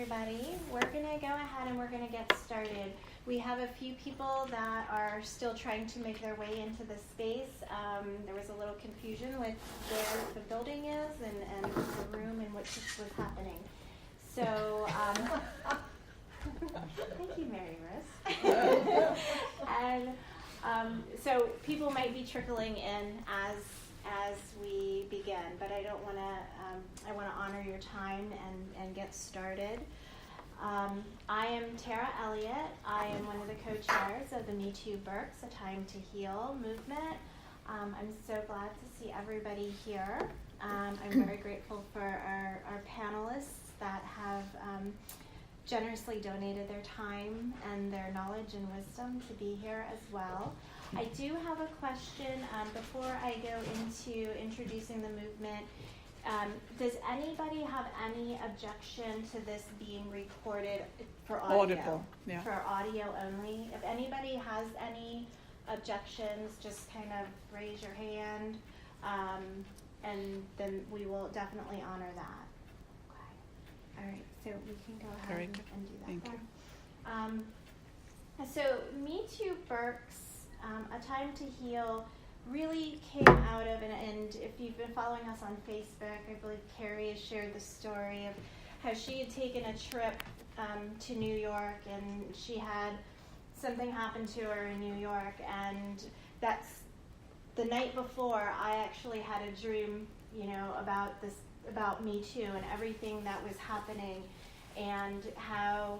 everybody. We're going to go ahead and we're going to get started. We have a few people that are still trying to make their way into the space. There was a little confusion with where the building is and the room in which this was happening. So, thank you, Mary Rose. And so people might be trickling in as we begin, but I don't want to. I want to honor your time and get started. I am Tara Elliott. I am one of the co-chairs of the MeToo Berks, A Time to Heal movement. I'm so glad to see everybody here. I'm very grateful for our panelists that have generously donated their time and their knowledge and wisdom to be here as well. I do have a question before I go into introducing the movement. Does anybody have any objection to this being recorded for audio? Audible, yeah. For audio only. If anybody has any objections, just kind of raise your hand, and then we will definitely honor that. Okay. All right, so we can go ahead and do that. Thank you. So MeToo Berks, A Time to Heal, really came out of, and if you've been following us on Facebook, I believe Carrie has shared the story of how she had taken a trip to New York, and she had something happen to her in New York, and that's the night before I actually had a dream, about Me Too and everything that was happening, and how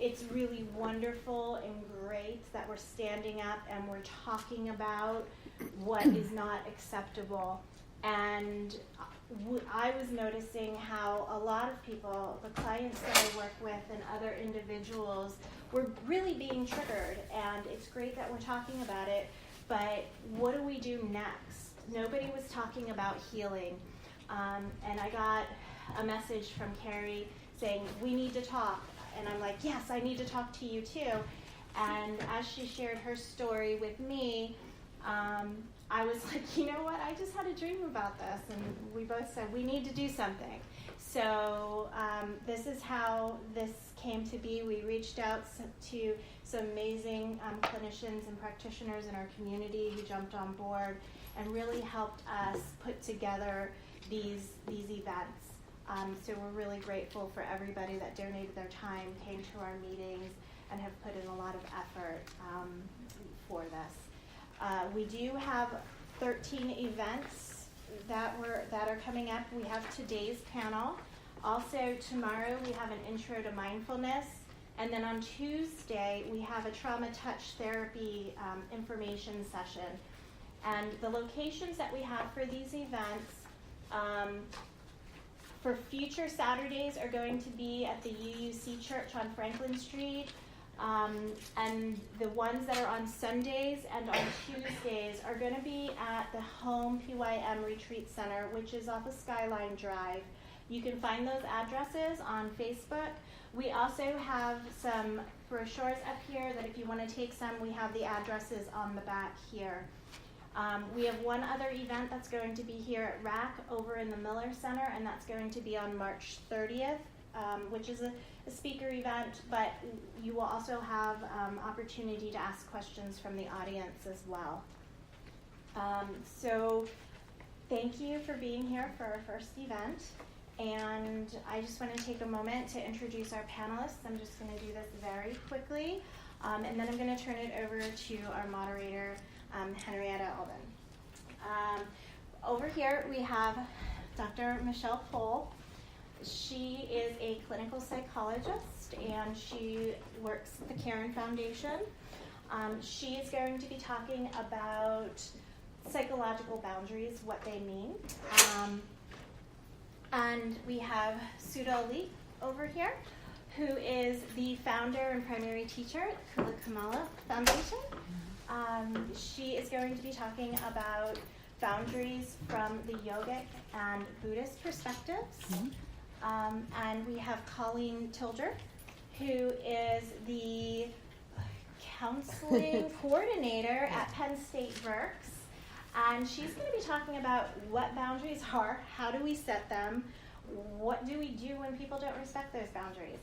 it's really wonderful and great that we're standing up and we're talking about what is not acceptable. And I was noticing how a lot of people, the clients that I work with and other individuals, were really being triggered. And it's great that we're talking about it, but what do we do next? Nobody was talking about healing. And I got a message from Carrie saying, we need to talk. And I'm like, yes, I need to talk to you too. And as she shared her story with me, I was like, you know what, I just had a dream about this. And we both said, we need to do something. So this is how this came to be. We reached out to some amazing clinicians and practitioners in our community who jumped on board and really helped us put together these events. So we're really grateful for everybody that donated their time, came to our meetings, and have put in a lot of effort for this. We do have 13 events that are coming up. We have today's panel. Also tomorrow we have an intro to mindfulness, and then on Tuesday we have a trauma touch therapy information session. And the locations that we have for these events for future Saturdays are going to be at the UUC Church on Franklin Street, and the ones that are on Sundays and on Tuesdays are going to be at the Home PYM Retreat Center, which is off of Skyline Drive. You can find those addresses on Facebook. We also have some brochures up here that if you want to take some, we have the addresses on the back here. We have one other event that's going to be here at RAC over in the Miller Center, and that's going to be on March 30th, which is a speaker event, but you will also have opportunity to ask questions from the audience as well. So thank you for being here for our first event, and I just want to take a moment to introduce our panelists. I'm just going to do this very quickly, and then I'm going to turn it over to our moderator, Henrietta Alden. Over here we have Dr. Michelle Pohl. She is a clinical psychologist and she works at the Karen Foundation. She is going to be talking about psychological boundaries, what they mean. And we have Sudha Ali over here, who is the founder and primary teacher at the Kamala Foundation. She is going to be talking about boundaries from the yogic and Buddhist perspectives. And we have Colleen Tilger, who is the counseling coordinator at Penn State Berks. And she's going to be talking about what boundaries are, how do we set them, what do we do when people don't respect those boundaries?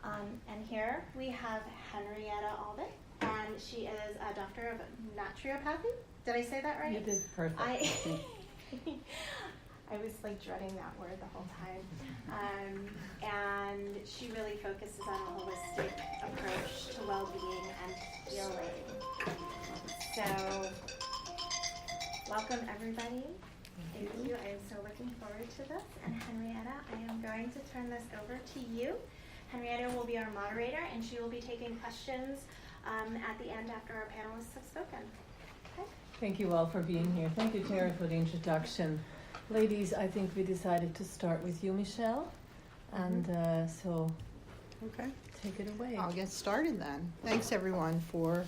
And here we have Henrietta Albin, and she is a doctor of naturopathy. Did I say that right? You did perfect. I was like dreading that word the whole time. And she really focuses on a holistic approach to well-being and healing. So, welcome everybody. Thank you. I am so looking forward to this. And Henrietta, I am going to turn this over to you. Henrietta will be our moderator, and she will be taking questions at the end after our panelists have spoken. Okay. Thank you all for being here. Thank you, Tara, for the introduction. Ladies, I think we decided to start with you, Michelle. And so Okay. take it away. I'll get started then. Thanks everyone for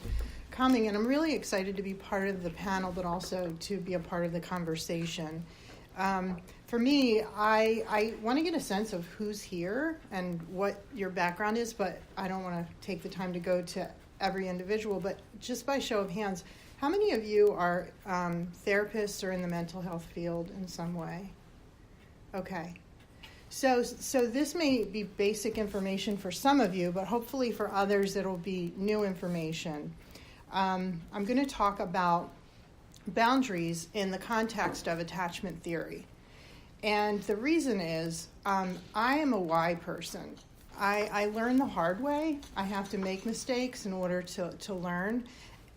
coming, and I'm really excited to be part of the panel, but also to be a part of the conversation. For me, I want to get a sense of who's here and what your background is, but I don't want to take the time to go to every individual, but just by show of hands, how many of you are therapists or in the mental health field in some way? Okay. So this may be basic information for some of you, but hopefully for others it'll be new information. I'm going to talk about boundaries in the context of attachment theory. And the reason is I am a why person. I learn the hard way. I have to make mistakes in order to learn.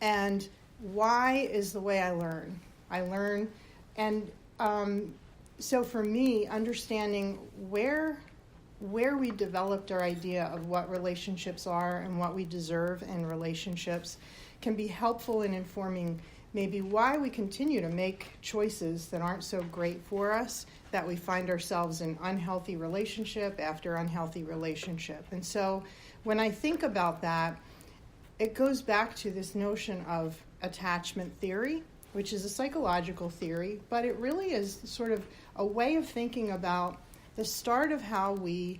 And why is the way I learn. And so for me, understanding where we developed our idea of what relationships are and what we deserve in relationships can be helpful in informing maybe why we continue to make choices that aren't so great for us, that we find ourselves in unhealthy relationship after unhealthy relationship. And so when I think about that, it goes back to this notion of attachment theory, which is a psychological theory, but it really is sort of a way of thinking about the start of how we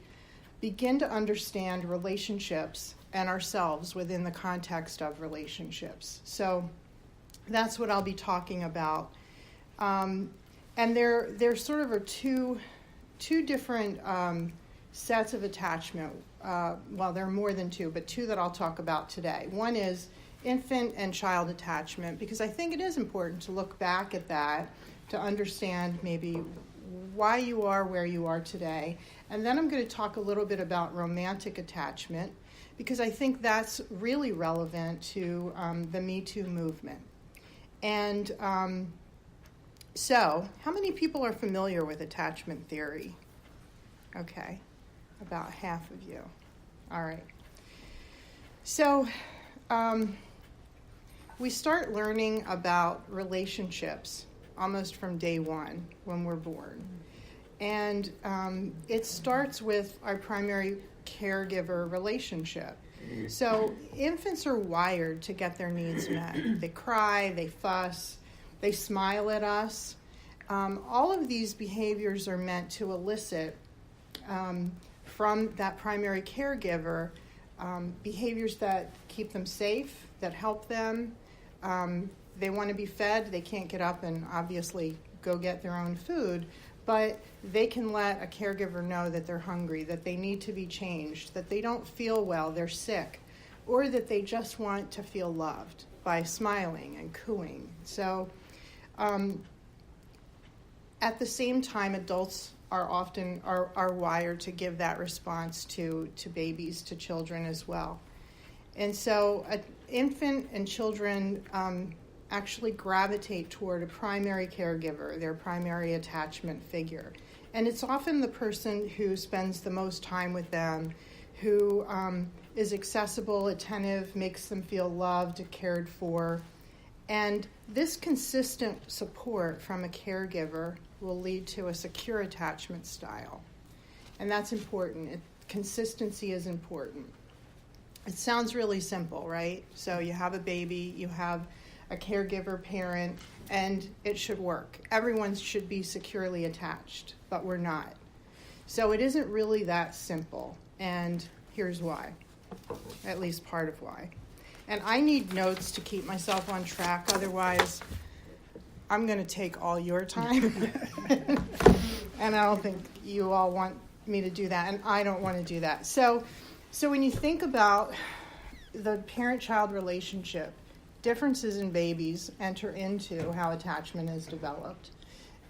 begin to understand relationships and ourselves within the context of relationships. So that's what I'll be talking about. And there sort of are two different sets of attachment. Well, there are more than two, but two that I'll talk about today. One is infant and child attachment, because I think it is important to look back at that to understand maybe why you are where you are today. And then I'm going to talk a little bit about romantic attachment, because I think that's really relevant to the MeToo movement. And so, how many people are familiar with attachment theory? Okay, about half of you. All right. So, we start learning about relationships almost from day one when we're born. And it starts with our primary caregiver relationship. So infants are wired to get their needs met. They cry, they fuss, they smile at us. All of these behaviors are meant to elicit from that primary caregiver behaviors that keep them safe, that help them. They want to be fed. They can't get up and obviously go get their own food, but they can let a caregiver know that they're hungry, that they need to be changed, that they don't feel well, they're sick, or that they just want to feel loved by smiling and cooing. So at the same time, adults are often are wired to give that response to babies, to children as well. And so an infant and children actually gravitate toward a primary caregiver, their primary attachment figure. And it's often the person who spends the most time with them, who is accessible, attentive, makes them feel loved, cared for. And this consistent support from a caregiver will lead to a secure attachment style. And that's important. Consistency is important. It sounds really simple, right? So you have a baby, you have a caregiver parent, and it should work. Everyone should be securely attached, but we're not. So it isn't really that simple, and here's why, at least part of why. And I need notes to keep myself on track, otherwise I'm going to take all your time And I don't think you all want me to do that, and I don't want to do that. So when you think about the parent-child relationship, differences in babies enter into how attachment is developed.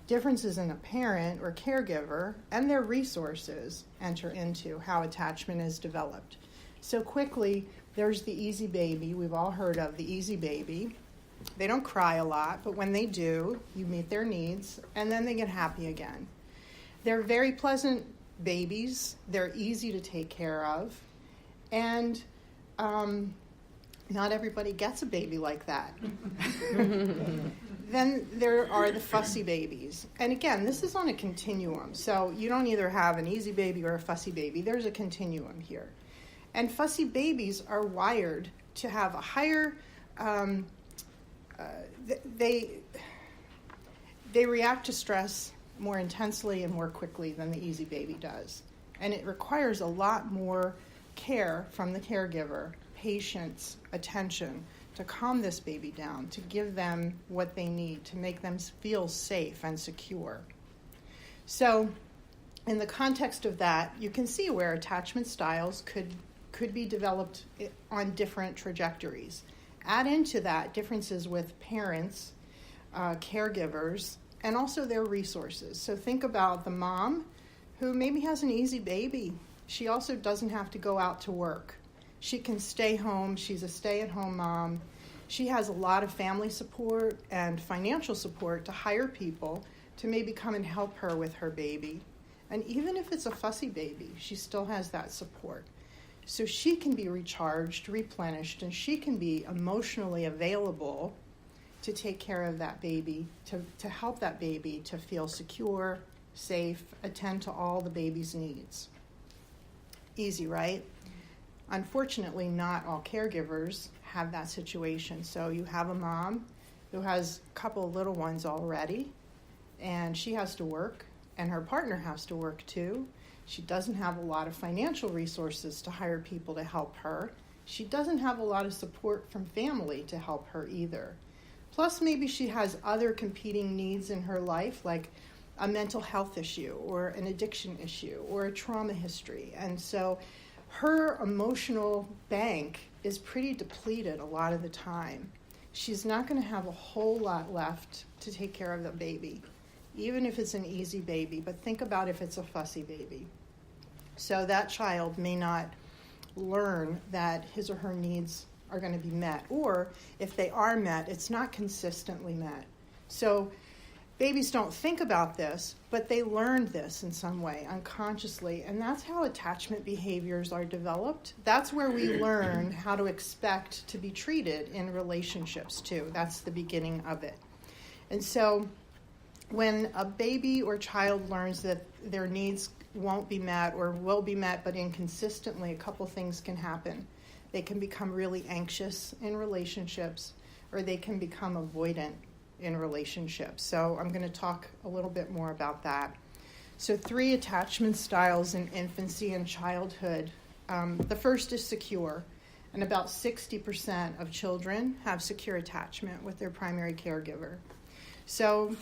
Differences in a parent or caregiver and their resources enter into how attachment is developed. So quickly, there's the easy baby. We've all heard of the easy baby. They don't cry a lot, but when they do, you meet their needs, and then they get happy again. They're very pleasant babies. They're easy to take care of. And not everybody gets a baby like that. Then there are the fussy babies. And again, this is on a continuum. So you don't either have an easy baby or a fussy baby. There's a continuum here. And fussy babies are wired to have a higher, they react to stress more intensely and more quickly than the easy baby does. And it requires a lot more care from the caregiver, patience, attention, to calm this baby down, to give them what they need, to make them feel safe and secure. So in the context of that, you can see where attachment styles could be developed on different trajectories. Add into that differences with parents, caregivers, and also their resources. So think about the mom who maybe has an easy baby. She also doesn't have to go out to work. She can stay home. She's a stay-at-home mom. She has a lot of family support and financial support to hire people to maybe come and help her with her baby. And even if it's a fussy baby, she still has that support. So she can be recharged, replenished, and she can be emotionally available to take care of that baby, to help that baby to feel secure, safe, attend to all the baby's needs. Easy, right? Unfortunately, not all caregivers have that situation. So you have a mom who has a couple of little ones already, and she has to work, and her partner has to work too. She doesn't have a lot of financial resources to hire people to help her. She doesn't have a lot of support from family to help her either. Plus, maybe she has other competing needs in her life, like a mental health issue or an addiction issue or a trauma history. And so her emotional bank is pretty depleted a lot of the time. She's not going to have a whole lot left to take care of the baby, even if it's an easy baby. But think about if it's a fussy baby. So that child may not learn that his or her needs are going to be met. Or if they are met, it's not consistently met. So babies don't think about this, but they learned this in some way, unconsciously, and that's how attachment behaviors are developed. That's where we learn how to expect to be treated in relationships, too. That's the beginning of it. And so when a baby or child learns that their needs won't be met or will be met, but inconsistently, a couple things can happen. They can become really anxious in relationships, or they can become avoidant in relationships. So I'm going to talk a little bit more about that. So 3 attachment styles in infancy and childhood. The first is secure, and about 60% of children have secure attachment with their primary caregiver. So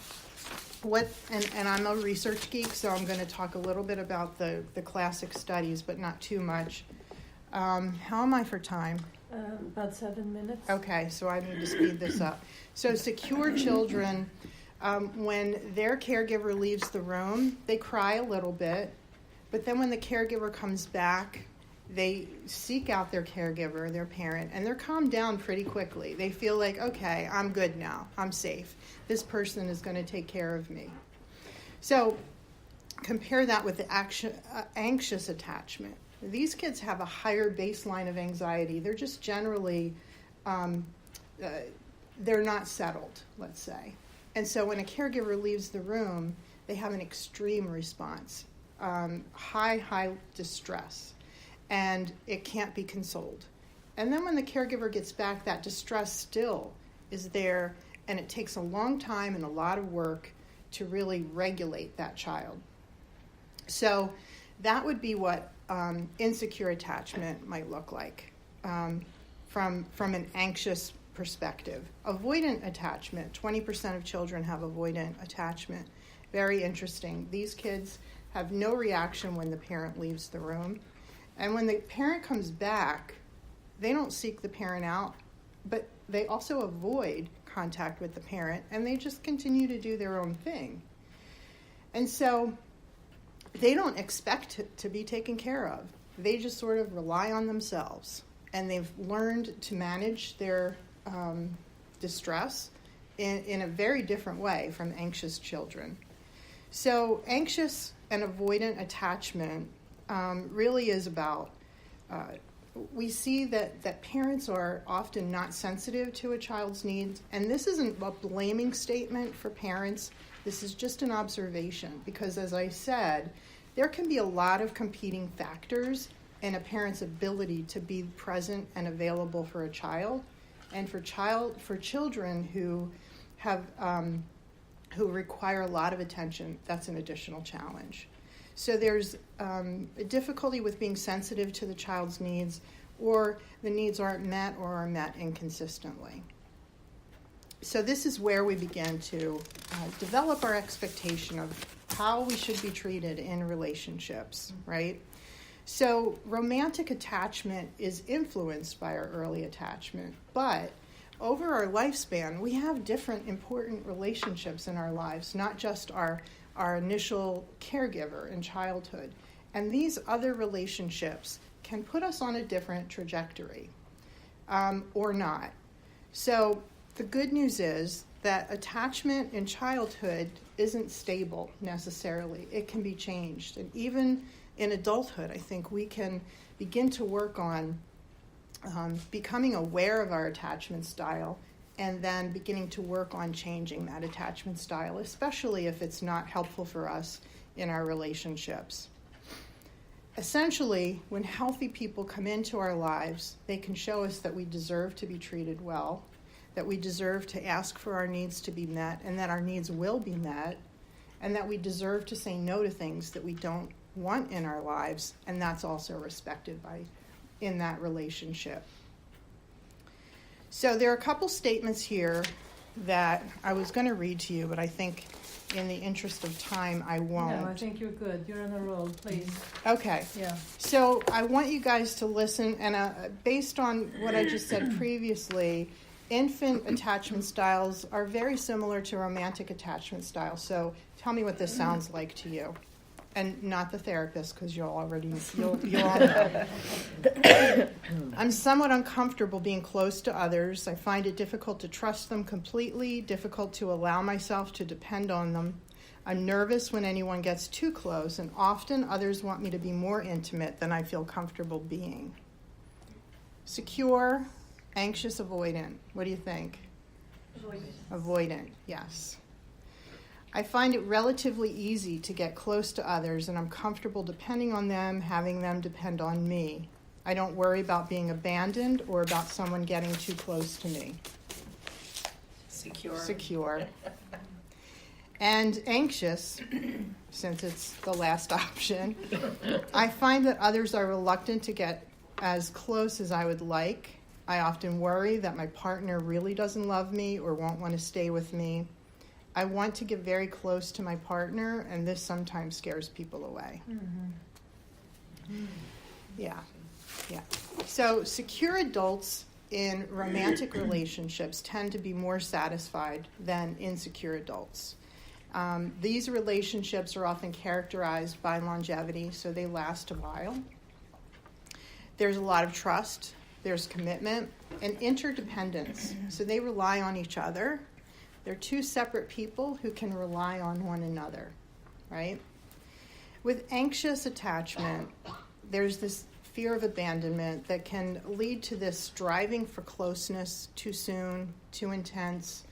and I'm a research geek, so I'm going to talk a little bit about the classic studies, but not too much. How am I for time? About 7 minutes. Okay, so I need to speed this up. So secure children, when their caregiver leaves the room, they cry a little bit, but then when the caregiver comes back, they seek out their caregiver, their parent, and they're calmed down pretty quickly. They feel like, okay, I'm good now. I'm safe. This person is going to take care of me. So compare that with the anxious attachment. These kids have a higher baseline of anxiety. They're just generally, they're not settled, let's say. And so when a caregiver leaves the room, they have an extreme response, high distress, and it can't be consoled. And then when the caregiver gets back, that distress still is there, and it takes a long time and a lot of work to really regulate that child. So that would be what insecure attachment might look like from an anxious perspective. Avoidant attachment, 20% of children have avoidant attachment, Very interesting. These kids have no reaction when the parent leaves the room. And when the parent comes back, they don't seek the parent out, but they also avoid contact with the parent, and they just continue to do their own thing. And so they don't expect to be taken care of. They just sort of rely on themselves, and they've learned to manage their distress in a very different way from anxious children. So anxious and avoidant attachment really is about, we see that parents are often not sensitive to a child's needs, and this isn't a blaming statement for parents. This is just an observation, because as I said, there can be a lot of competing factors in a parent's ability to be present and available for a child, and for children who have who require a lot of attention, that's an additional challenge. So there's a difficulty with being sensitive to the child's needs, or the needs aren't met or are met inconsistently. So this is where we begin to develop our expectation of how we should be treated in relationships, right? So romantic attachment is influenced by our early attachment, but over our lifespan, we have different important relationships in our lives, not just our initial caregiver in childhood. And these other relationships can put us on a different trajectory, or not. So the good news is that attachment in childhood isn't stable necessarily. It can be changed. And even in adulthood, I think we can begin to work on becoming aware of our attachment style, and then beginning to work on changing that attachment style, especially if it's not helpful for us in our relationships. Essentially, when healthy people come into our lives, they can show us that we deserve to be treated well, that we deserve to ask for our needs to be met, and that our needs will be met, and that we deserve to say no to things that we don't want in our lives, and that's also respected in that relationship. So there are a couple statements here that I was going to read to you, but I think in the interest of time, I won't. No, I think you're good. You're on a roll, please. Okay. Yeah. So I want you guys to listen, and based on what I just said previously, infant attachment styles are very similar to romantic attachment styles. So tell me what this sounds like to you. And not the therapist, because you'll all know. I'm somewhat uncomfortable being close to others. I find it difficult to trust them completely, difficult to allow myself to depend on them. I'm nervous when anyone gets too close, and often others want me to be more intimate than I feel comfortable being. Secure, anxious, avoidant. What do you think? Avoidant, yes. I find it relatively easy to get close to others, and I'm comfortable depending on them, having them depend on me. I don't worry about being abandoned or about someone getting too close to me. Secure. And anxious, since it's the last option, I find that others are reluctant to get as close as I would like. I often worry that my partner really doesn't love me or won't want to stay with me. I want to get very close to my partner, and this sometimes scares people away. Mm-hmm. Yeah. So secure adults in romantic relationships tend to be more satisfied than insecure adults. These relationships are often characterized by longevity, so they last a while. There's a lot of trust, there's commitment, and interdependence, so they rely on each other. They're two separate people who can rely on one another, right? With anxious attachment, there's this fear of abandonment that can lead to this striving for closeness too soon, too intense.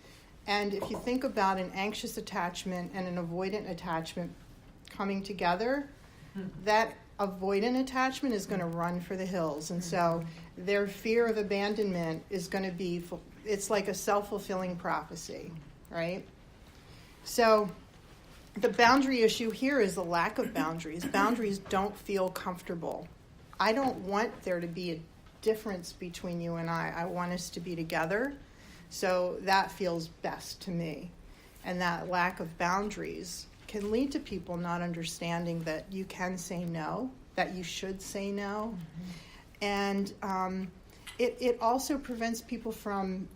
And if you think about an anxious attachment and an avoidant attachment coming together, that avoidant attachment is going to run for the hills. And so their fear of abandonment is going to be, it's like a self-fulfilling prophecy, right? So the boundary issue here is the lack of boundaries. Boundaries don't feel comfortable. I don't want there to be a difference between you and I. I want us to be together. So that feels best to me. And that lack of boundaries can lead to people not understanding that you can say no, that you should say no. And it also prevents people from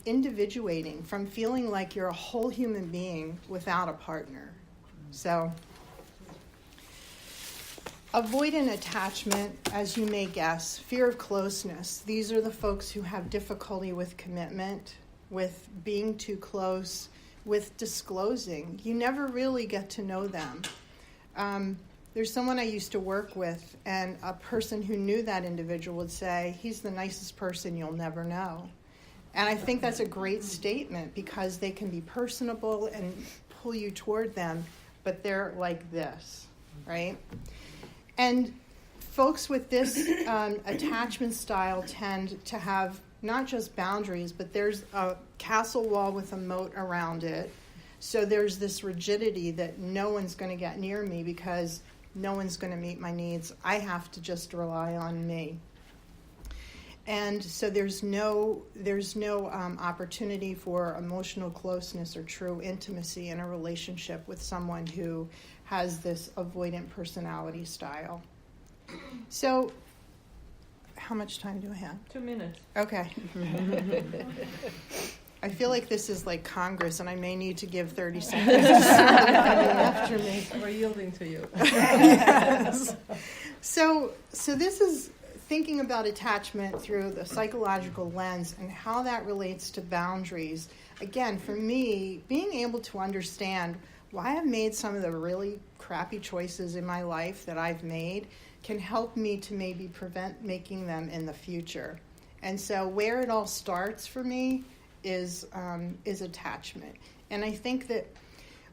individuating, from feeling like you're a whole human being without a partner. So, avoidant attachment, as you may guess, fear of closeness. These are the folks who have difficulty with commitment, with being too close, with disclosing. You never really get to know them. There's someone I used to work with, and a person who knew that individual would say, he's the nicest person you'll never know. And I think that's a great statement, because they can be personable and pull you toward them, but they're like this, right? And folks with this attachment style tend to have not just boundaries, but there's a castle wall with a moat around it. So there's this rigidity that no one's going to get near me because no one's going to meet my needs. I have to just rely on me. And so there's no opportunity for emotional closeness or true intimacy in a relationship with someone who has this avoidant personality style. So, how much time do I have? 2 minutes. Okay. I feel like this is like Congress, and I may need to give 30 seconds after me. We're yielding to you. Yes. So this is thinking about attachment through the psychological lens and how that relates to boundaries. Again, for me, being able to understand why I've made some of the really crappy choices in my life that I've made can help me to maybe prevent making them in the future. And so where it all starts for me is attachment. And I think that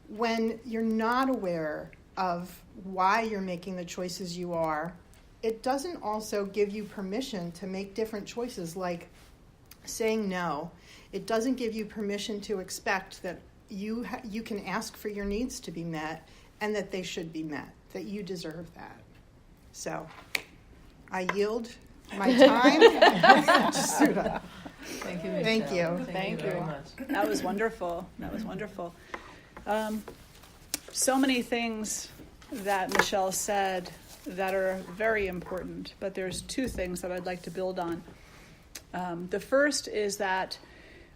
when you're not aware of why you're making the choices you are, it doesn't also give you permission to make different choices, like saying no. It doesn't give you permission to expect that you can ask for your needs to be met and that they should be met, that you deserve that. So I yield my time to Sudha. Thank you, Michelle. Thank you. Thank very you. much. That was wonderful. So many things that Michelle said that are very important, but there's two things that I'd like to build on. The first is that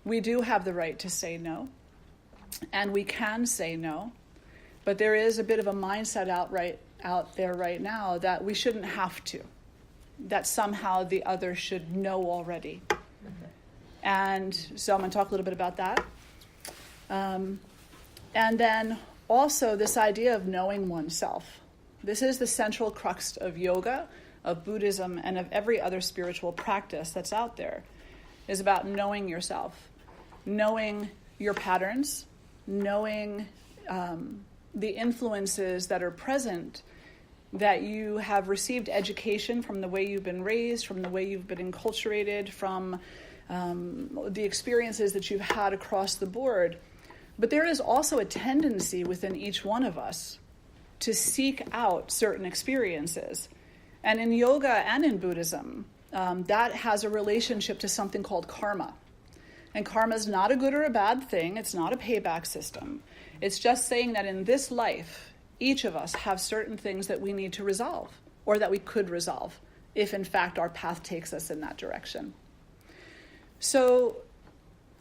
we do have the right to say no, and we can say no, but there is a bit of a mindset out there right now that we shouldn't have to, that somehow the other should know already. And so I'm going to talk a little bit about that. And then also this idea of knowing oneself. This is the central crux of yoga, of Buddhism, and of every other spiritual practice that's out there, is about knowing yourself, knowing your patterns, knowing the influences that are present, that you have received education from the way you've been raised, from the way you've been enculturated, from the experiences that you've had across the board. But there is also a tendency within each one of us to seek out certain experiences. And in yoga and in Buddhism, that has a relationship to something called karma. And karma is not a good or a bad thing. It's not a payback system. It's just saying that in this life, each of us have certain things that we need to resolve, or that we could resolve, if in fact our path takes us in that direction. So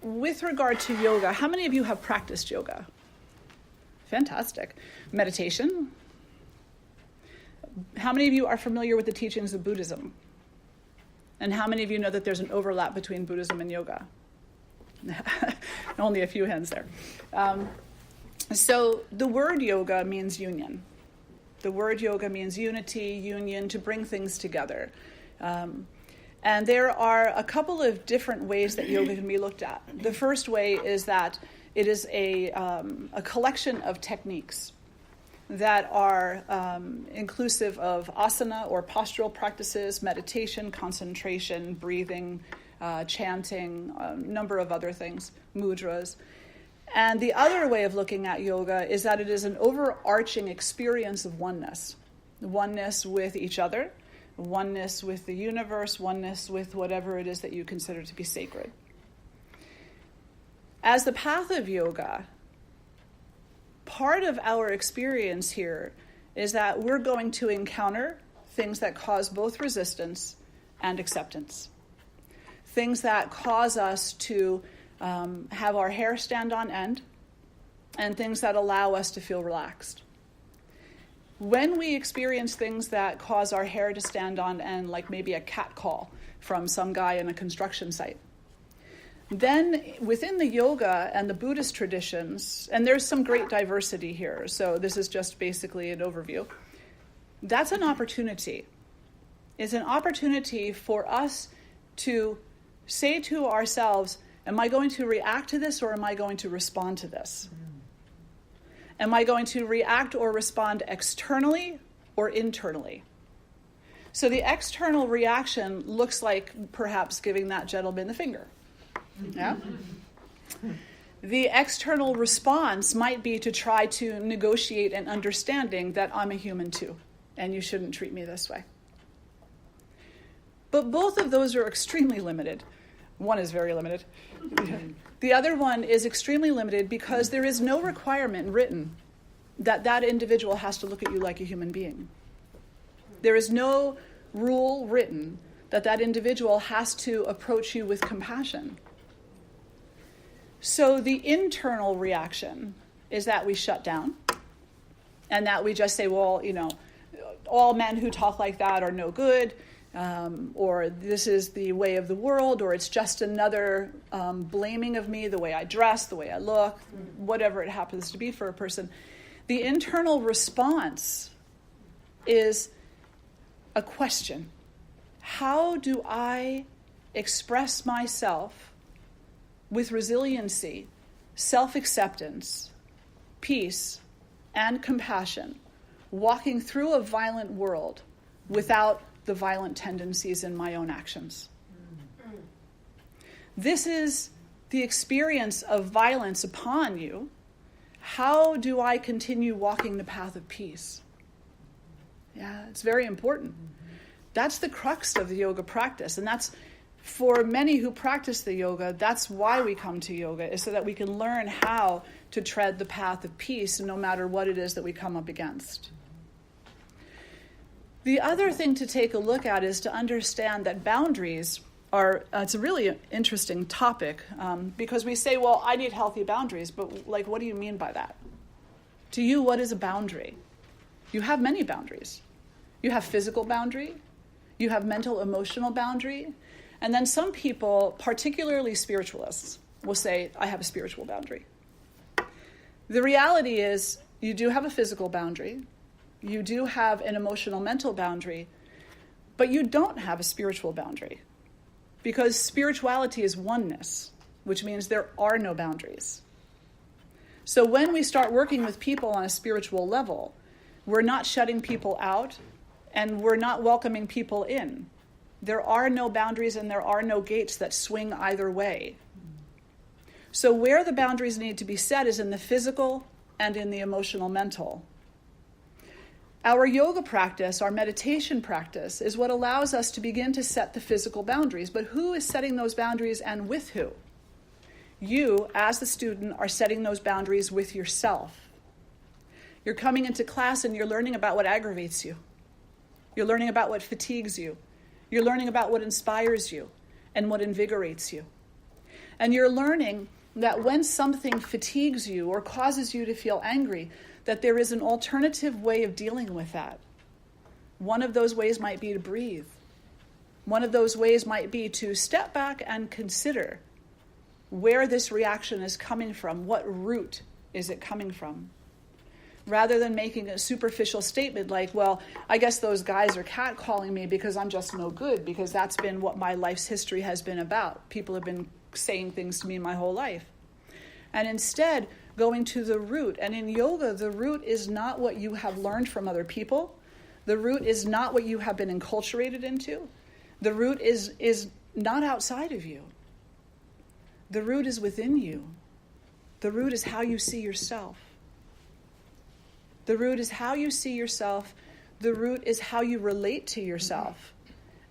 with regard to yoga, how many of you have practiced yoga? Fantastic. Meditation? How many of you are familiar with the teachings of Buddhism? And how many of you know that there's an overlap between Buddhism and yoga? Only a few hands there. So the word yoga means union. The word yoga means unity, union, to bring things together. And there are a couple of different ways that yoga can be looked at. The first way is that it is a collection of techniques that are inclusive of asana or postural practices, meditation, concentration, breathing, chanting, a number of other things, mudras. And the other way of looking at yoga is that it is an overarching experience of oneness with each other, oneness with the universe, oneness with whatever it is that you consider to be sacred. As the path of yoga, part of our experience here is that we're going to encounter things that cause both resistance and acceptance. Things that cause us to have our hair stand on end, and things that allow us to feel relaxed. When we experience things that cause our hair to stand on end, like maybe a cat call from some guy in a construction site, then within the yoga and the Buddhist traditions, and there's some great diversity here, so this is just basically an overview, that's an opportunity. It's an opportunity for us to say to ourselves, am I going to react to this or am I going to respond to this? Am I going to react or respond externally or internally? So the external reaction looks like perhaps giving that gentleman the finger. Yeah? The external response might be to try to negotiate an understanding that I'm a human too, and you shouldn't treat me this way. But both of those are extremely limited. One is very limited. The other one is extremely limited because there is no requirement written that that individual has to look at you like a human being. There is no rule written that that individual has to approach you with compassion. So the internal reaction is that we shut down and that we just say, well, all men who talk like that are no good, or this is the way of the world, or it's just another blaming of me, the way I dress, the way I look, whatever it happens to be for a person. The internal response is a question. How do I express myself with resiliency, self-acceptance, peace, and compassion, walking through a violent world without the violent tendencies in my own actions? This is the experience of violence upon you. How do I continue walking the path of peace? Yeah, it's very important. That's the crux of the yoga practice. And that's, for many who practice the yoga, that's why we come to yoga, is so that we can learn how to tread the path of peace no matter what it is that we come up against. The other thing to take a look at is to understand that boundaries are, it's a really interesting topic, because we say, well, I need healthy boundaries, but what do you mean by that? To you, what is a boundary? You have many boundaries. You have physical boundary, you have mental, emotional boundary, and then some people, particularly spiritualists, will say, I have a spiritual boundary. The reality is, you do have a physical boundary, you do have an emotional, mental boundary, but you don't have a spiritual boundary. Because spirituality is oneness, which means there are no boundaries. So when we start working with people on a spiritual level, we're not shutting people out and we're not welcoming people in. There are no boundaries and there are no gates that swing either way. So where the boundaries need to be set is in the physical and in the emotional, mental. Our yoga practice, our meditation practice, is what allows us to begin to set the physical boundaries. But who is setting those boundaries and with who? You, as the student, are setting those boundaries with yourself. You're coming into class and you're learning about what aggravates you. You're learning about what fatigues you. You're learning about what inspires you and what invigorates you. And you're learning that when something fatigues you or causes you to feel angry, that there is an alternative way of dealing with that. One of those ways might be to breathe. One of those ways might be to step back and consider where this reaction is coming from. What root is it coming from? Rather than making a superficial statement like, well, I guess those guys are catcalling me because I'm just no good, because that's been what my life's history has been about. People have been saying things to me my whole life. And instead, going to the root. And in yoga, the root is not what you have learned from other people. The root is not what you have been enculturated into. The root is not outside of you. The root is within you. The root is how you see yourself. The root is how you see yourself. The root is how you relate to yourself.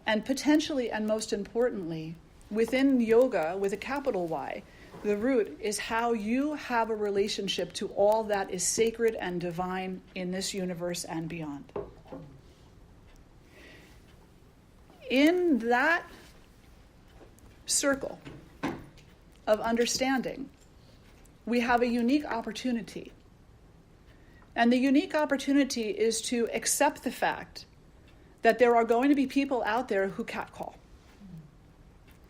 And potentially, and most importantly, within yoga, with a capital Y, The root is how you have a relationship to all that is sacred and divine in this universe and beyond. In that circle of understanding, we have a unique opportunity. And the unique opportunity is to accept the fact that there are going to be people out there who catcall.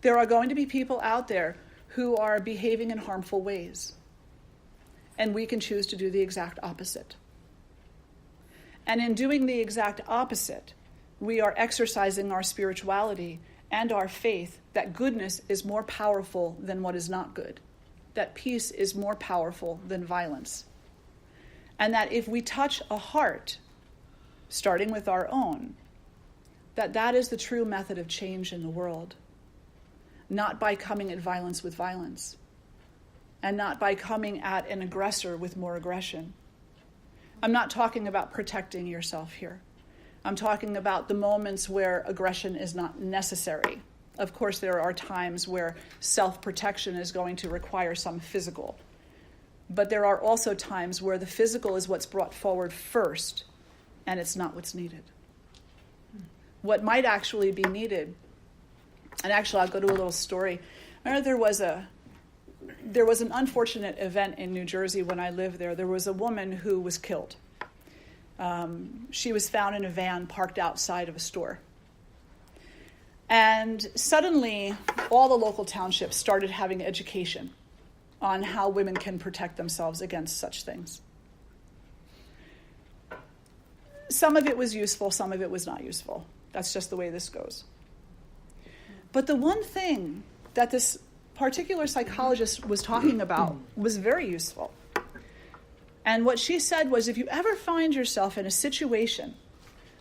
There are going to be people out there who are behaving in harmful ways. And we can choose to do the exact opposite. And in doing the exact opposite, we are exercising our spirituality and our faith that goodness is more powerful than what is not good, that peace is more powerful than violence, and that if we touch a heart, starting with our own, that is the true method of change in the world, not by coming at violence with violence, and not by coming at an aggressor with more aggression. I'm not talking about protecting yourself here. I'm talking about the moments where aggression is not necessary. Of course, there are times where self-protection is going to require some physical. But there are also times where the physical is what's brought forward first, and it's not what's needed. What might actually be needed, and actually I'll go to a little story. I remember there was an unfortunate event in New Jersey when I lived there. There was a woman who was killed. She was found in a van parked outside of a store. And suddenly, all the local townships started having education on how women can protect themselves against such things. Some of it was useful, some of it was not useful. That's just the way this goes. But the one thing that this particular psychologist was talking about was very useful. And what she said was, if you ever find yourself in a situation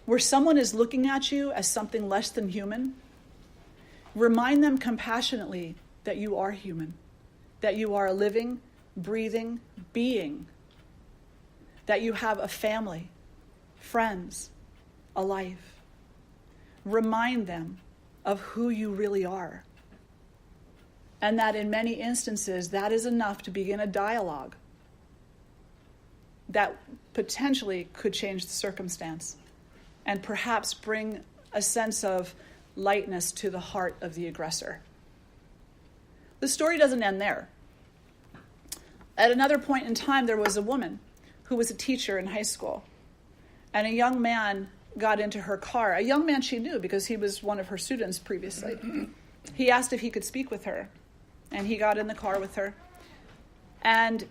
where someone is looking at you as something less than human, remind them compassionately that you are human, that you are a living, breathing being, that you have a family, friends, a life. Remind them of who you really are. And that in many instances, that is enough to begin a dialogue that potentially could change the circumstance and perhaps bring a sense of lightness to the heart of the aggressor. The story doesn't end there. At another point in time, there was a woman who was a teacher in high school, and a young man got into her car, a young man she knew because he was one of her students previously. He asked if he could speak with her, and he got in the car with her. And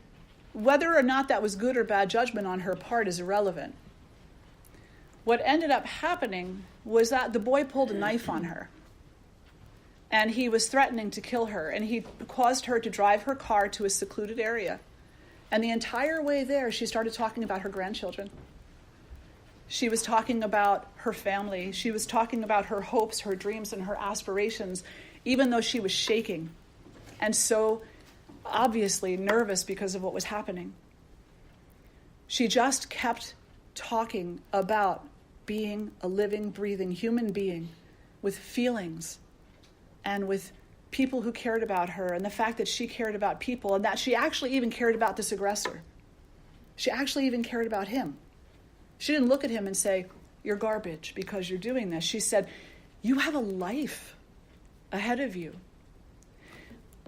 whether or not that was good or bad judgment on her part is irrelevant. What ended up happening was that the boy pulled a knife on her, and he was threatening to kill her, and he caused her to drive her car to a secluded area. And the entire way there, she started talking about her grandchildren. She was talking about her family. She was talking about her hopes, her dreams, and her aspirations, even though she was shaking and so obviously nervous because of what was happening. She just kept talking about being a living, breathing human being with feelings and with people who cared about her, and the fact that she cared about people, and that she actually even cared about this aggressor. She actually even cared about him. She didn't look at him and say, "You're garbage because you're doing this." She said, "You have a life ahead of you."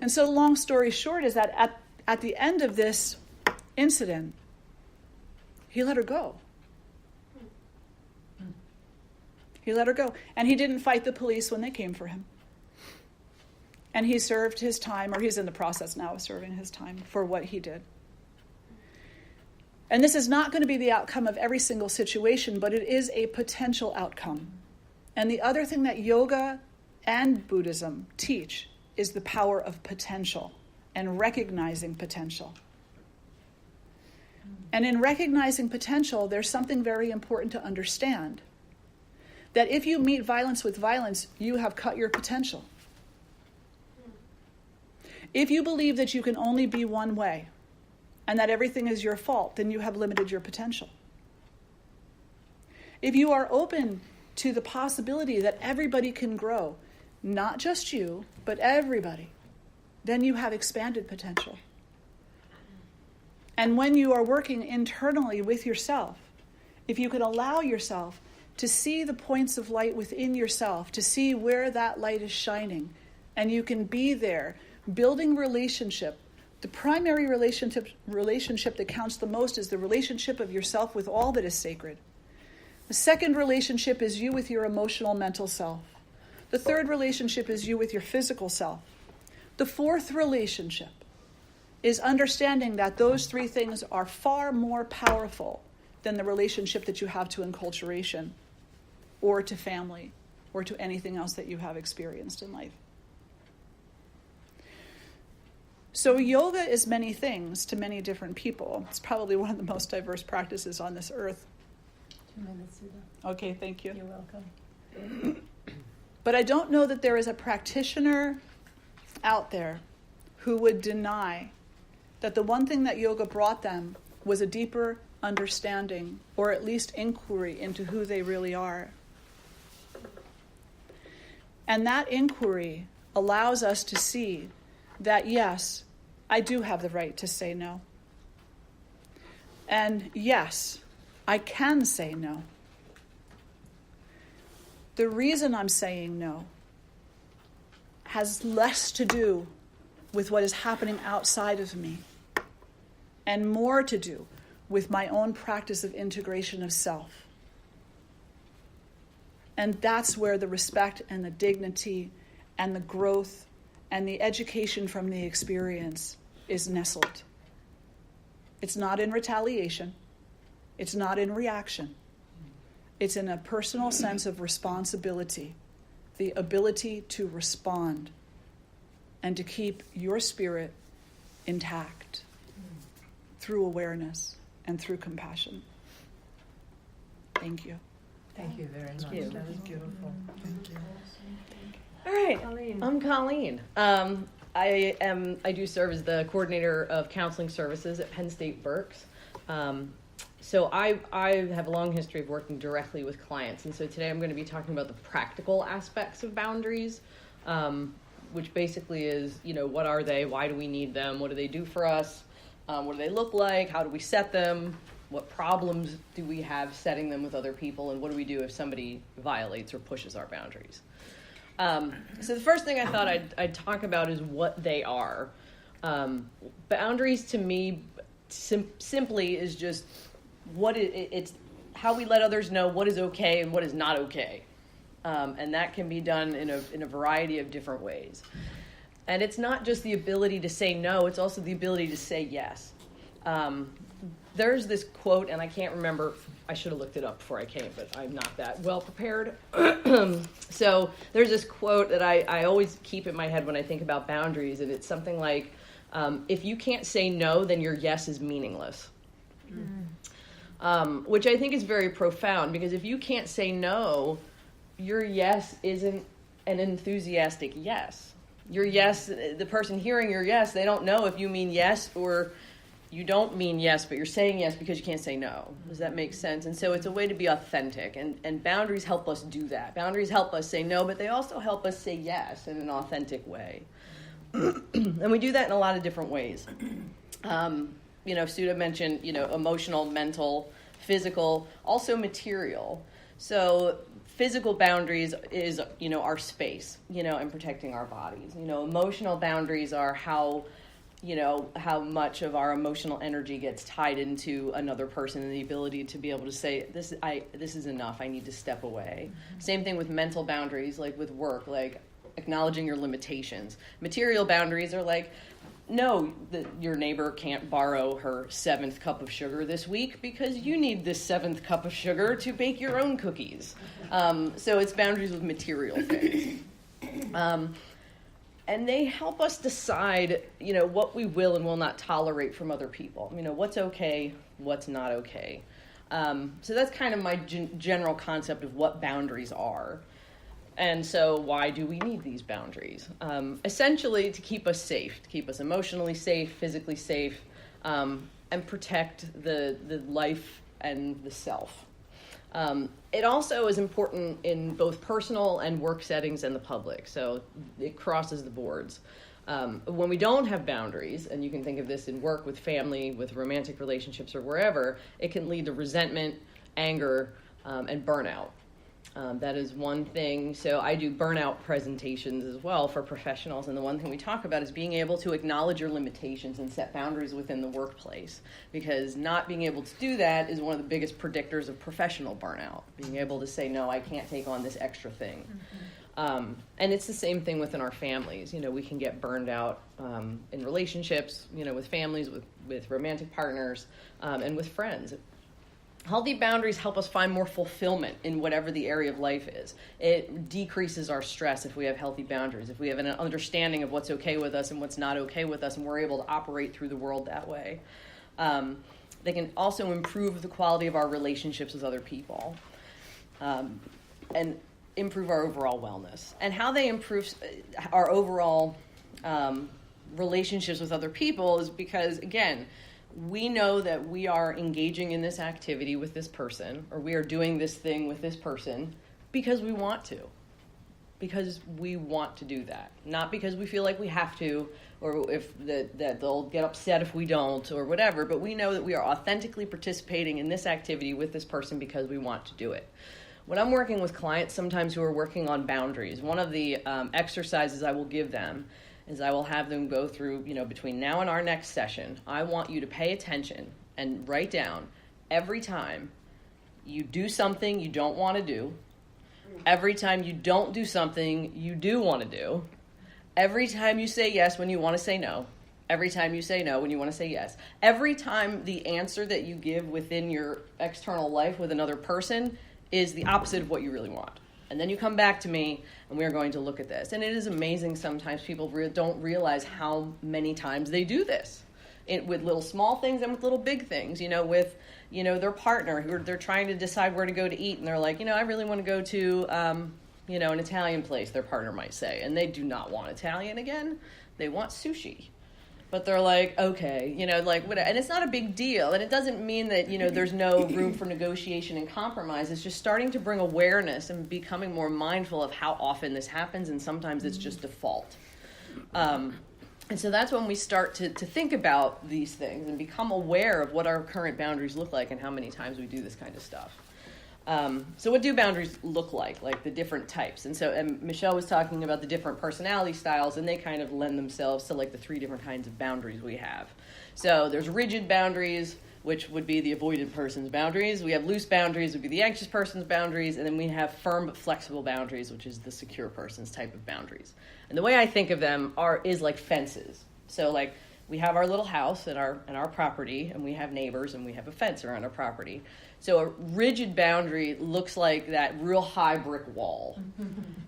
And so the long story short is that at the end of this incident, he let her go. He let her go. And he didn't fight the police when they came for him. And he served his time, or he's in the process now of serving his time for what he did. And this is not going to be the outcome of every single situation, but it is a potential outcome. And the other thing that yoga and Buddhism teach is the power of potential and recognizing potential. And in recognizing potential, there's something very important to understand. That if you meet violence with violence, you have cut your potential. If you believe that you can only be one way and that everything is your fault, then you have limited your potential. If you are open to the possibility that everybody can grow, not just you, but everybody, then you have expanded potential. And when you are working internally with yourself, if you can allow yourself to see the points of light within yourself, to see where that light is shining, and you can be there building relationship. The primary relationship that counts the most is the relationship of yourself with all that is sacred. The second relationship is you with your emotional, mental self. The third relationship is you with your physical self. The fourth relationship is understanding that those three things are far more powerful than the relationship that you have to enculturation or to family or to anything else that you have experienced in life. So yoga is many things to many different people. It's probably one of the most diverse practices on this earth. 2 minutes, Sudha. Okay, thank you. You're welcome. But I don't know that there is a practitioner out there who would deny that the one thing that yoga brought them was a deeper understanding, or at least inquiry into who they really are. And that inquiry allows us to see that, yes, I do have the right to say no. And yes, I can say no. The reason I'm saying no has less to do with what is happening outside of me and more to do with my own practice of integration of self. And that's where the respect and the dignity and the growth and the education from the experience is nestled. It's not in retaliation. It's not in reaction. It's in a personal sense of responsibility, the ability to respond and to keep your spirit intact through awareness and through compassion. Thank you. Thank you very much. Thank you. That was beautiful. Thank you. All right, Colleen. I'm Colleen. I do serve as the coordinator of counseling services at Penn State Berks. So I have a long history of working directly with clients, and so today I'm going to be talking about the practical aspects of boundaries, which basically is, what are they? Why do we need them? What do they do for us? What do they look like? How do we set them? What problems do we have setting them with other people? And what do we do if somebody violates or pushes our boundaries? So the first thing I thought I'd talk about is what they are. Boundaries to me simply is just it's how we let others know what is okay and what is not okay. And that can be done in a variety of different ways. And it's not just the ability to say no, it's also the ability to say yes. There's this quote, and I can't remember, I should have looked it up before I came, but I'm not that well prepared. So there's this quote that I always keep in my head when I think about boundaries, and it's something like, if you can't say no, then your yes is meaningless. Which I think is very profound, because if you can't say no, your yes isn't an enthusiastic yes. Your yes, the person hearing your yes, they don't know if you mean yes or you don't mean yes, but you're saying yes because you can't say no. Does that make sense? And so it's a way to be authentic, and boundaries help us do that. Boundaries help us say no, but they also help us say yes in an authentic way. And we do that in a lot of different ways. Sudha mentioned, emotional, mental, physical, also material. So physical boundaries is, our space, and protecting our bodies. Emotional boundaries are how much of our emotional energy gets tied into another person, and the ability to be able to say, this is enough, I need to step away. Mm-hmm. Same thing with mental boundaries, like with work, like acknowledging your limitations. Material boundaries are like, no, your neighbor can't borrow her 7th cup of sugar this week because you need this 7th cup of sugar to bake your own cookies. So it's boundaries with material things. And they help us decide, what we will and will not tolerate from other people. What's okay, what's not okay. So that's kind of my general concept of what boundaries are. And so why do we need these boundaries? Essentially to keep us safe, to keep us emotionally safe, physically safe, and protect the life and the self. It also is important in both personal and work settings and the public, so it crosses the boards. When we don't have boundaries, and you can think of this in work, with family, with romantic relationships, or wherever, it can lead to resentment, anger, and burnout. That is one thing. So I do burnout presentations as well for professionals, and the one thing we talk about is being able to acknowledge your limitations and set boundaries within the workplace, because not being able to do that is one of the biggest predictors of professional burnout, being able to say, no, I can't take on this extra thing. And it's the same thing within our families. We can get burned out in relationships, with families, with romantic partners, and with friends. Healthy boundaries help us find more fulfillment in whatever the area of life is. It decreases our stress if we have healthy boundaries, if we have an understanding of what's okay with us and what's not okay with us, and we're able to operate through the world that way. They can also improve the quality of our relationships with other people, and improve our overall wellness. And how they improve our overall relationships with other people is because, again, we know that we are engaging in this activity with this person, or we are doing this thing with this person because we want to. Because we want to do that. Not because we feel like we have to, or that they'll get upset if we don't, or whatever, but we know that we are authentically participating in this activity with this person because we want to do it. When I'm working with clients sometimes who are working on boundaries, one of the exercises I will give them is I will have them go through, between now and our next session, I want you to pay attention and write down every time you do something you don't want to do, every time you don't do something you do want to do, every time you say yes when you want to say no, every time you say no when you want to say yes, every time the answer that you give within your external life with another person is the opposite of what you really want. And then you come back to me, and we are going to look at this. And it is amazing sometimes people don't realize how many times they do this, with little small things and with little big things, with, their partner, who they're trying to decide where to go to eat. And they're like, I really want to go to, an Italian place, their partner might say. And they do not want Italian again. They want sushi. But they're like, okay, whatever. And it's not a big deal. And it doesn't mean that, there's no room for negotiation and compromise. It's just starting to bring awareness and becoming more mindful of how often this happens. And sometimes it's just default. And so that's when we start to think about these things and become aware of what our current boundaries look like and how many times we do this kind of stuff. So what do boundaries look like the different types? And Michelle was talking about the different personality styles, and they kind of lend themselves to the 3 different kinds of boundaries we have. So there's rigid boundaries, which would be the avoidant person's boundaries. We have loose boundaries, would be the anxious person's boundaries, and then we have firm but flexible boundaries, which is the secure person's type of boundaries. And the way I think of them is like fences. So we have our little house and our property, and we have neighbors, and we have a fence around our property. So a rigid boundary looks like that real high brick wall.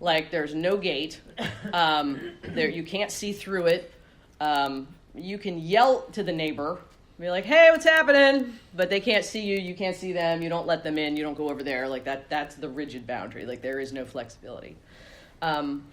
There's no gate. You can't see through it. You can yell to the neighbor, be like, hey, what's happening? But they can't see you. You can't see them. You don't let them in. You don't go over there. That's the rigid boundary. There is no flexibility. On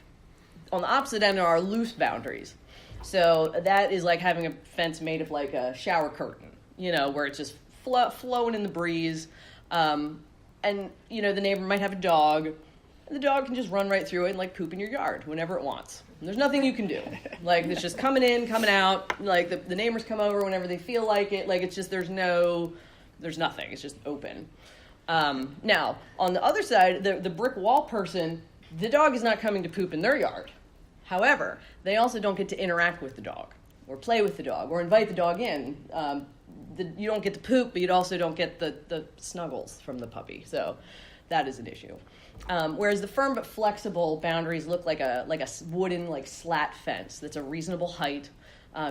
the opposite end are our loose boundaries. So that is like having a fence made of a shower curtain, where it's just flowing in the breeze. And, the neighbor might have a dog, and the dog can just run right through it and poop in your yard whenever it wants. And there's nothing you can do. It's just coming in, coming out. The neighbors come over whenever they feel like it. It's just, there's nothing. It's just open. Now, on the other side, the brick wall person, the dog is not coming to poop in their yard. However, they also don't get to interact with the dog or play with the dog or invite the dog in. You don't get the poop, but you also don't get the snuggles from the puppy. So that is an issue. Whereas the firm but flexible boundaries look like a wooden slat fence that's a reasonable height.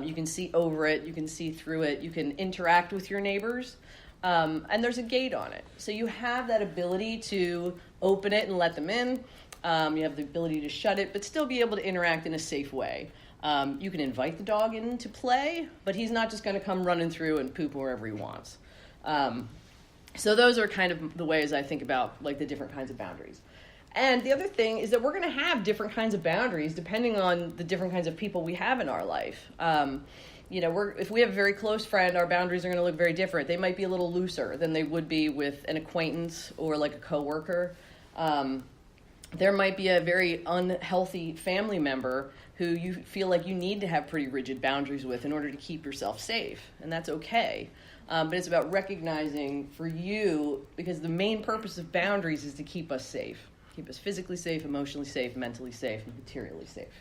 You can see over it. You can see through it. You can interact with your neighbors. And there's a gate on it. So you have that ability to open it and let them in. You have the ability to shut it, but still be able to interact in a safe way. You can invite the dog in to play, but he's not just going to come running through and poop wherever he wants. So those are kind of the ways I think about the different kinds of boundaries. And the other thing is that we're going to have different kinds of boundaries depending on the different kinds of people we have in our life. if we have a very close friend, our boundaries are going to look very different. They might be a little looser than they would be with an acquaintance or like a coworker. There might be a very unhealthy family member who you feel like you need to have pretty rigid boundaries with in order to keep yourself safe, and that's okay. But it's about recognizing for you, because the main purpose of boundaries is to keep us safe, keep us physically safe, emotionally safe, mentally safe, and materially safe.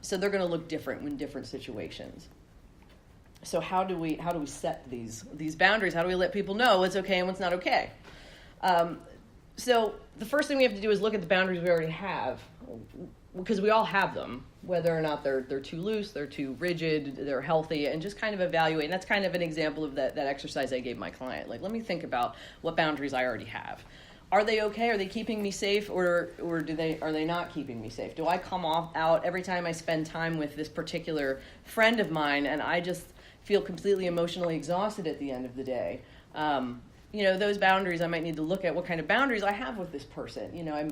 So they're going to look different in different situations. So how do we set these boundaries? How do we let people know what's okay and what's not okay? So the first thing we have to do is look at the boundaries we already have, because we all have them, whether or not they're too loose, they're too rigid, they're healthy, and just kind of evaluate. And that's kind of an example of that exercise I gave my client. Like, let me think about what boundaries I already have. Are they okay? Are they keeping me safe, or are they not keeping me safe? Do I come out every time I spend time with this particular friend of mine, and I just feel completely emotionally exhausted at the end of the day? Those boundaries, I might need to look at what kind of boundaries I have with this person.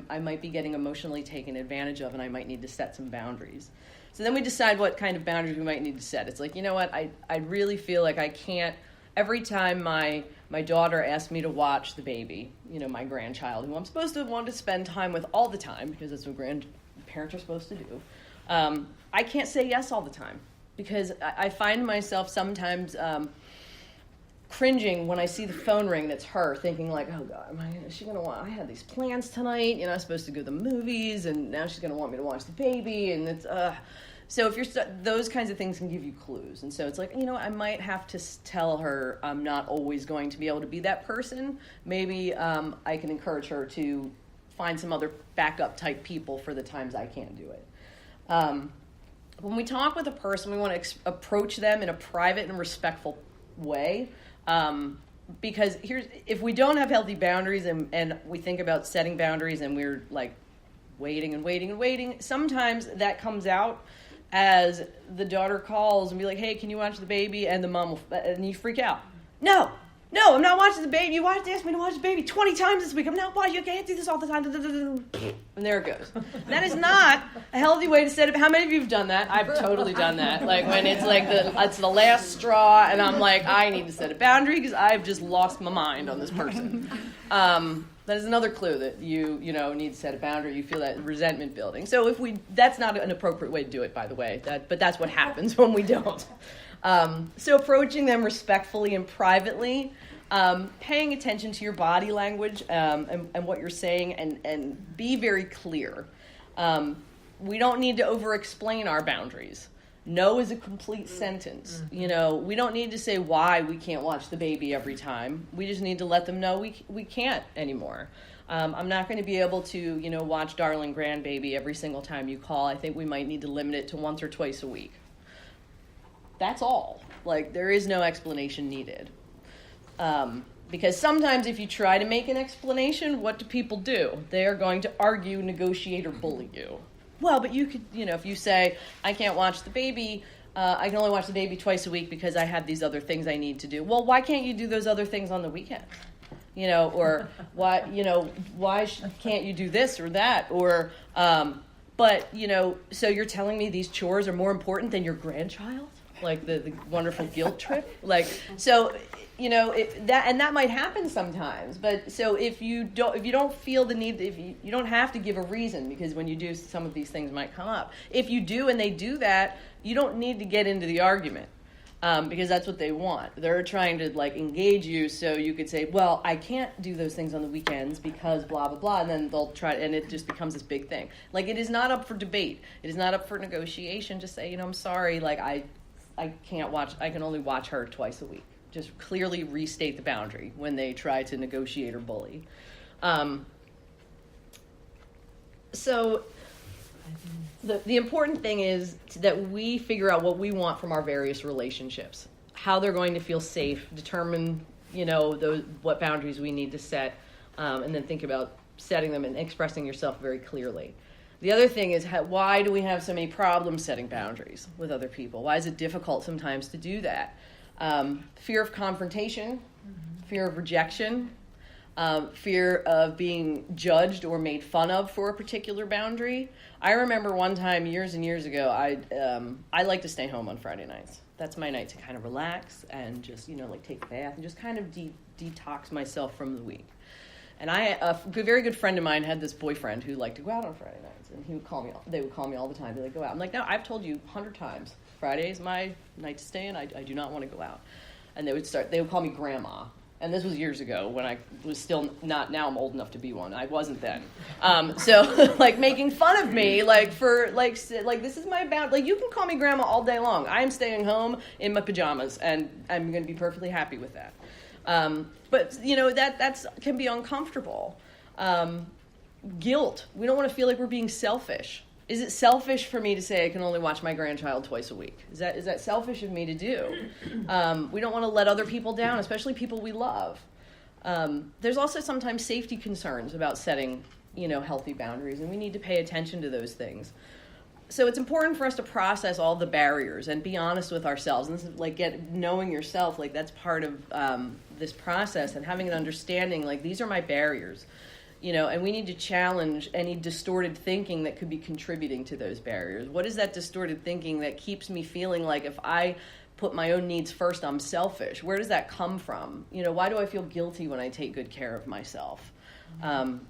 I might be getting emotionally taken advantage of, and I might need to set some boundaries. So then we decide what kind of boundaries we might need to set. It's like, I really feel like I can't, every time my daughter asks me to watch the baby, my grandchild, who I'm supposed to want to spend time with all the time, because that's what grandparents are supposed to do, I can't say yes all the time, because I find myself sometimes cringing when I see the phone ring and it's her, thinking like, oh God, is she going to want, I had these plans tonight, I was supposed to go to the movies, and now she's going to want me to watch the baby, and it's, So if those kinds of things can give you clues. And so it's like, I might have to tell her I'm not always going to be able to be that person. Maybe I can encourage her to find some other backup type people for the times I can't do it. When we talk with a person, we want to approach them in a private and respectful way. Because if we don't have healthy boundaries and we think about setting boundaries and we're like waiting, sometimes that comes out as the daughter calls and be like, hey, can you watch the baby? And the mom and you freak out. No, I'm not watching the baby. You asked me to watch the baby 20 times this week. I'm not watching. You can't do this all the time. And there it goes. That is not a healthy way to set it. How many of you have done that? I've totally done that. Like when it's like it's the last straw, and I'm like, I need to set a boundary because I've just lost my mind on this person. That is another clue that you need to set a boundary. You feel that resentment building. So that's not an appropriate way to do it, by the way. But that's what happens when we don't. So approaching them respectfully and privately, paying attention to your body language and what you're saying, and be very clear. We don't need to over-explain our boundaries. No is a complete sentence. We don't need to say why we can't watch the baby every time. We just need to let them know we can't anymore. I'm not going to be able to, watch darling grandbaby every single time you call. I think we might need to limit it to once or twice a week. That's all. Like, there is no explanation needed. Because sometimes if you try to make an explanation, what do people do? They are going to argue, negotiate, or bully you. Well, but you could, if you say, I can't watch the baby, I can only watch the baby twice a week because I have these other things I need to do. Well, why can't you do those other things on the weekend? Or why can't you do this or that? Or, so you're telling me these chores are more important than your grandchild? Like the wonderful guilt trip? That might happen sometimes. But so if you don't feel the need, you don't have to give a reason, because when you do, some of these things might come up. If you do and they do that, you don't need to get into the argument, because that's what they want. They're trying to engage you, so you could say, well, I can't do those things on the weekends because blah blah blah, and then they'll try, and it just becomes this big thing. It is not up for debate. It is not up for negotiation. Just say, I'm sorry, I can't watch. I can only watch her twice a week. Just clearly restate the boundary when they try to negotiate or bully. So the important thing is that we figure out what we want from our various relationships, how they're going to feel safe, determine what boundaries we need to set, and then think about setting them and expressing yourself very clearly. The other thing is, why do we have so many problems setting boundaries with other people? Why is it difficult sometimes to do that? Fear of confrontation, fear of rejection, fear of being judged or made fun of for a particular boundary. I remember one time years and years ago, I like to stay home on Friday nights. That's my night to kind of relax and just, like take a bath and just kind of detox myself from the week. And a very good friend of mine had this boyfriend who liked to go out on Friday nights, and they would call me all the time. They'd like, go out. I'm like, no, I've told you 100 times. Friday is my night to stay, and I do not want to go out. And they would call me grandma. And this was years ago when I was still not, now I'm old enough to be one. I wasn't then. So like making fun of me, like this is my bound, like you can call me grandma all day long. I am staying home in my pajamas and I'm going to be perfectly happy with that. But that can be uncomfortable. Guilt. We don't want to feel like we're being selfish. Is it selfish for me to say I can only watch my grandchild twice a week? Is that selfish of me to do? We don't want to let other people down, especially people we love. There's also sometimes safety concerns about setting, healthy boundaries, and we need to pay attention to those things. So it's important for us to process all the barriers and be honest with ourselves. And this is like knowing yourself, like that's part of this process, and having an understanding, like these are my barriers. And we need to challenge any distorted thinking that could be contributing to those barriers. What is that distorted thinking that keeps me feeling like if I put my own needs first, I'm selfish? Where does that come from? Why do I feel guilty when I take good care of myself?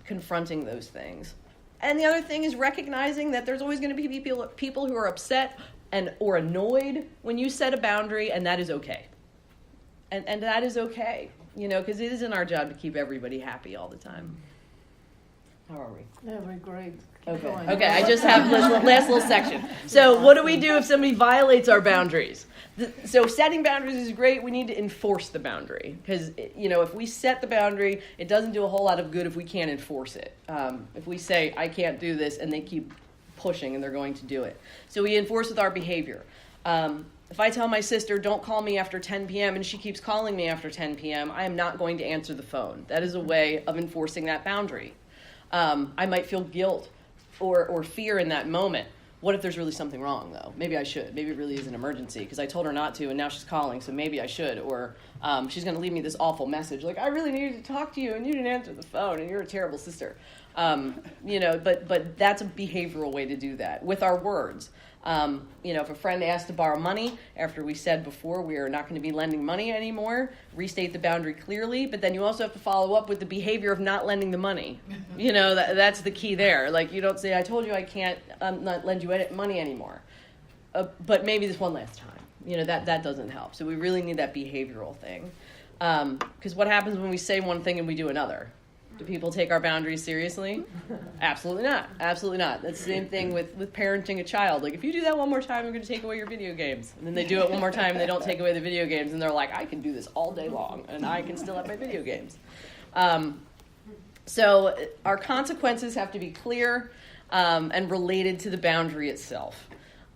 Confronting those things. And the other thing is recognizing that there's always going to be people who are upset or annoyed when you set a boundary, and that is okay. And that is okay, because it isn't our job to keep everybody happy all the time. How are we? Yeah, we're great. Okay, I just have this last little section. So what do we do if somebody violates our boundaries? So setting boundaries is great. We need to enforce the boundary because, if we set the boundary, it doesn't do a whole lot of good if we can't enforce it. If we say, I can't do this, and they keep pushing and they're going to do it. So we enforce with our behavior. If I tell my sister, don't call me after 10 p.m., and she keeps calling me after 10 p.m., I am not going to answer the phone. That is a way of enforcing that boundary. I might feel guilt or fear in that moment. What if there's really something wrong, though? Maybe I should. Maybe it really is an emergency because I told her not to, and now she's calling, so maybe I should. Or she's going to leave me this awful message, like, I really needed to talk to you, and you didn't answer the phone, and you're a terrible sister. But that's a behavioral way to do that with our words. If a friend asks to borrow money after we said before we are not going to be lending money anymore, restate the boundary clearly, but then you also have to follow up with the behavior of not lending the money. That's the key there. Like you don't say, I told you I can't not lend you money anymore, but maybe this one last time. That doesn't help. So we really need that behavioral thing. Because what happens when we say one thing and we do another? Do people take our boundaries seriously? Absolutely not. Absolutely not. That's the same thing with parenting a child. Like, if you do that one more time, I'm going to take away your video games. And then they do it one more time, and they don't take away the video games. And they're like, I can do this all day long, and I can still have my video games. So our consequences have to be clear and related to the boundary itself.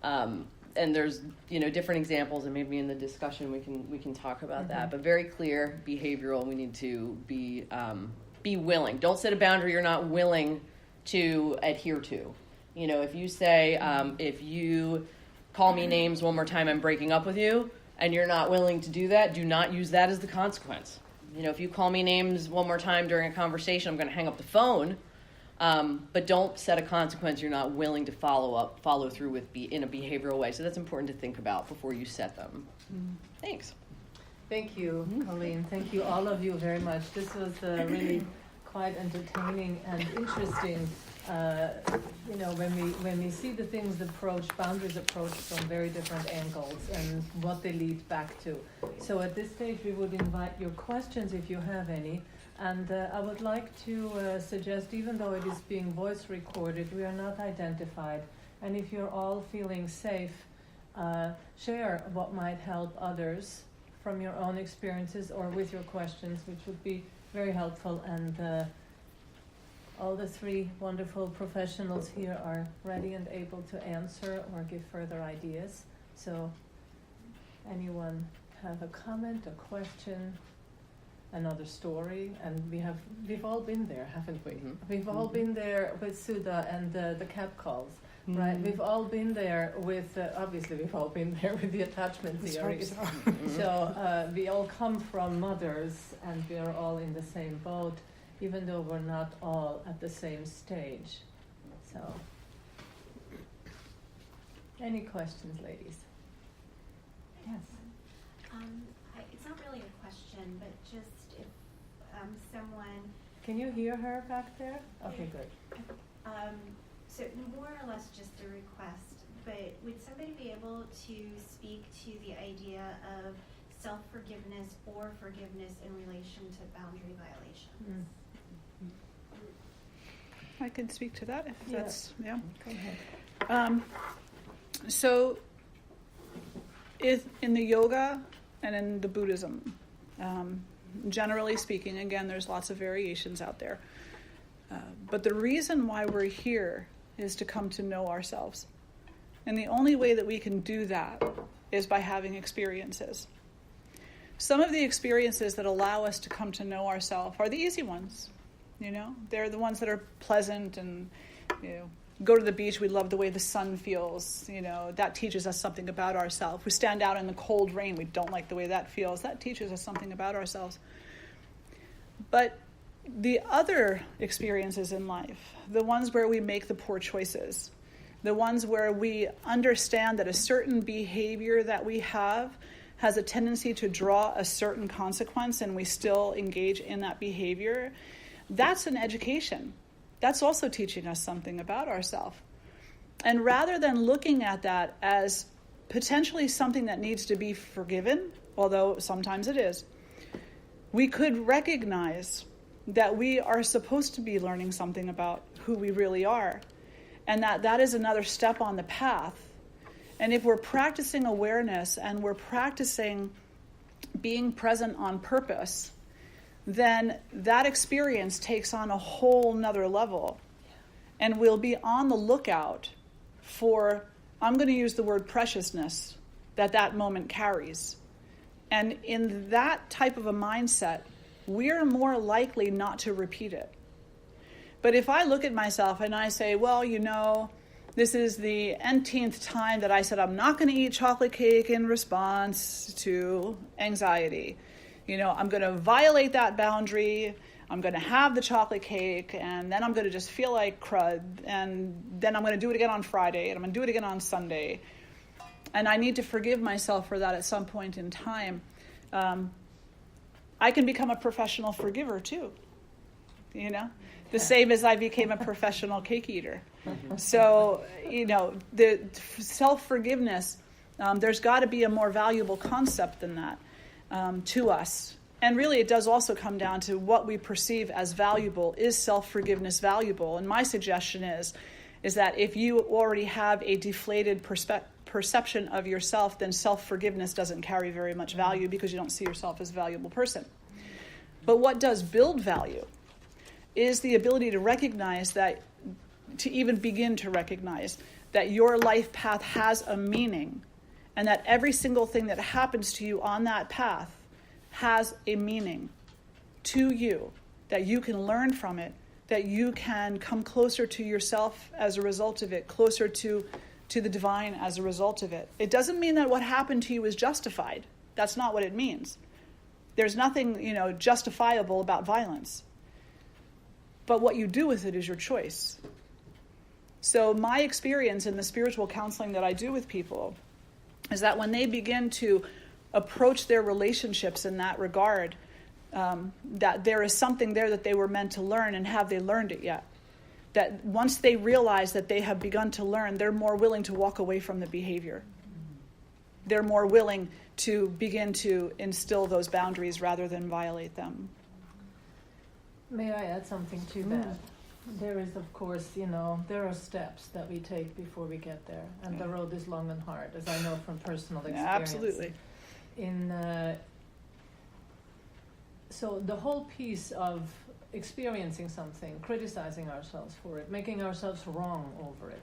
And there's different examples, and maybe in the discussion we can talk about that. But very clear, behavioral. We need to be willing. Don't set a boundary you're not willing to adhere to. If you say, if you call me names one more time, I'm breaking up with you, and you're not willing to do that, do not use that as the consequence. If you call me names one more time during a conversation, I'm going to hang up the phone. But don't set a consequence you're not willing to follow through with in a behavioral way. So that's important to think about before you set them. Thanks. Thank you, Colleen. Thank you, all of you, very much. This was really quite entertaining and interesting. When we see the boundaries approached from very different angles and what they lead back to. So at this stage, we would invite your questions if you have any. And I would like to suggest, even though it is being voice recorded, we are not identified. And if you're all feeling safe, share what might help others from your own experiences or with your questions, which would be very helpful. And all the three wonderful professionals here are ready and able to answer or give further ideas. So anyone have a comment, a question, another story? And we've all been there, haven't we? Mm-hmm. We've all been there with Sudha and the cap calls. Right, we've all been there with, obviously we've all been there with the attachment theories. So we all come from mothers and we are all in the same boat, even though we're not all at the same stage. So, any questions, ladies? Yes. It's not really a question, but just if someone, Can you hear her back there? Okay, good. so more or less just a request, but would somebody be able to speak to the idea of self-forgiveness or forgiveness in relation to boundary violations? I can speak to that if Yeah. that's, yeah. Go ahead. So, in the yoga and in the Buddhism, generally speaking, again, there's lots of variations out there. But the reason why we're here is to come to know ourselves. And the only way that we can do that is by having experiences. Some of the experiences that allow us to come to know ourselves are the easy ones. You know, they're the ones that are pleasant and, you know, go to the beach, we love the way the sun feels. You know, that teaches us something about ourselves. We stand out in the cold rain, we don't like the way that feels. That teaches us something about ourselves. But the other experiences in life, the ones where we make the poor choices, the ones where we understand that a certain behavior that we have has a tendency to draw a certain consequence and we still engage in that behavior, that's an education. That's also teaching us something about ourselves. And rather than looking at that as potentially something that needs to be forgiven, although sometimes it is, we could recognize that we are supposed to be learning something about who we really are, and that is another step on the path. And if we're practicing awareness and we're practicing being present on purpose, then that experience takes on a whole nother level. And we'll be on the lookout for, I'm going to use the word preciousness, that moment carries. And in that type of a mindset, we're more likely not to repeat it. But if I look at myself and I say, well, you know, this is the nth time that I said I'm not going to eat chocolate cake in response to anxiety. You know, I'm going to violate that boundary. I'm going to have the chocolate cake, and then I'm going to just feel like crud. And then I'm going to do it again on Friday, and I'm going to do it again on Sunday. And I need to forgive myself for that at some point in time. I can become a professional forgiver too. You know, the same as I became a professional cake eater. So, you know, the self-forgiveness, there's got to be a more valuable concept than that to us. And really, it does also come down to what we perceive as valuable. Is self-forgiveness valuable? And my suggestion is that if you already have a deflated perception of yourself, then self-forgiveness doesn't carry very much value because you don't see yourself as a valuable person. But what does build value is the ability to recognize that, to even begin to recognize that your life path has a meaning, and that every single thing that happens to you on that path has a meaning to you, that you can learn from it, that you can come closer to yourself as a result of it, closer to the divine as a result of it. It doesn't mean that what happened to you is justified. That's not what it means. There's nothing, you know, justifiable about violence. But what you do with it is your choice. So my experience in the spiritual counseling that I do with people is that when they begin to approach their relationships in that regard, that there is something there that they were meant to learn, and have they learned it yet? That once they realize that they have begun to learn, they're more willing to walk away from the behavior. They're more willing to begin to instill those boundaries rather than violate them. May I add something to that? There is, of course, you know, there are steps that we take before we get there, and the road is long and hard, as I know from personal experience. Absolutely. So the whole piece of experiencing something, criticizing ourselves for it, making ourselves wrong over it,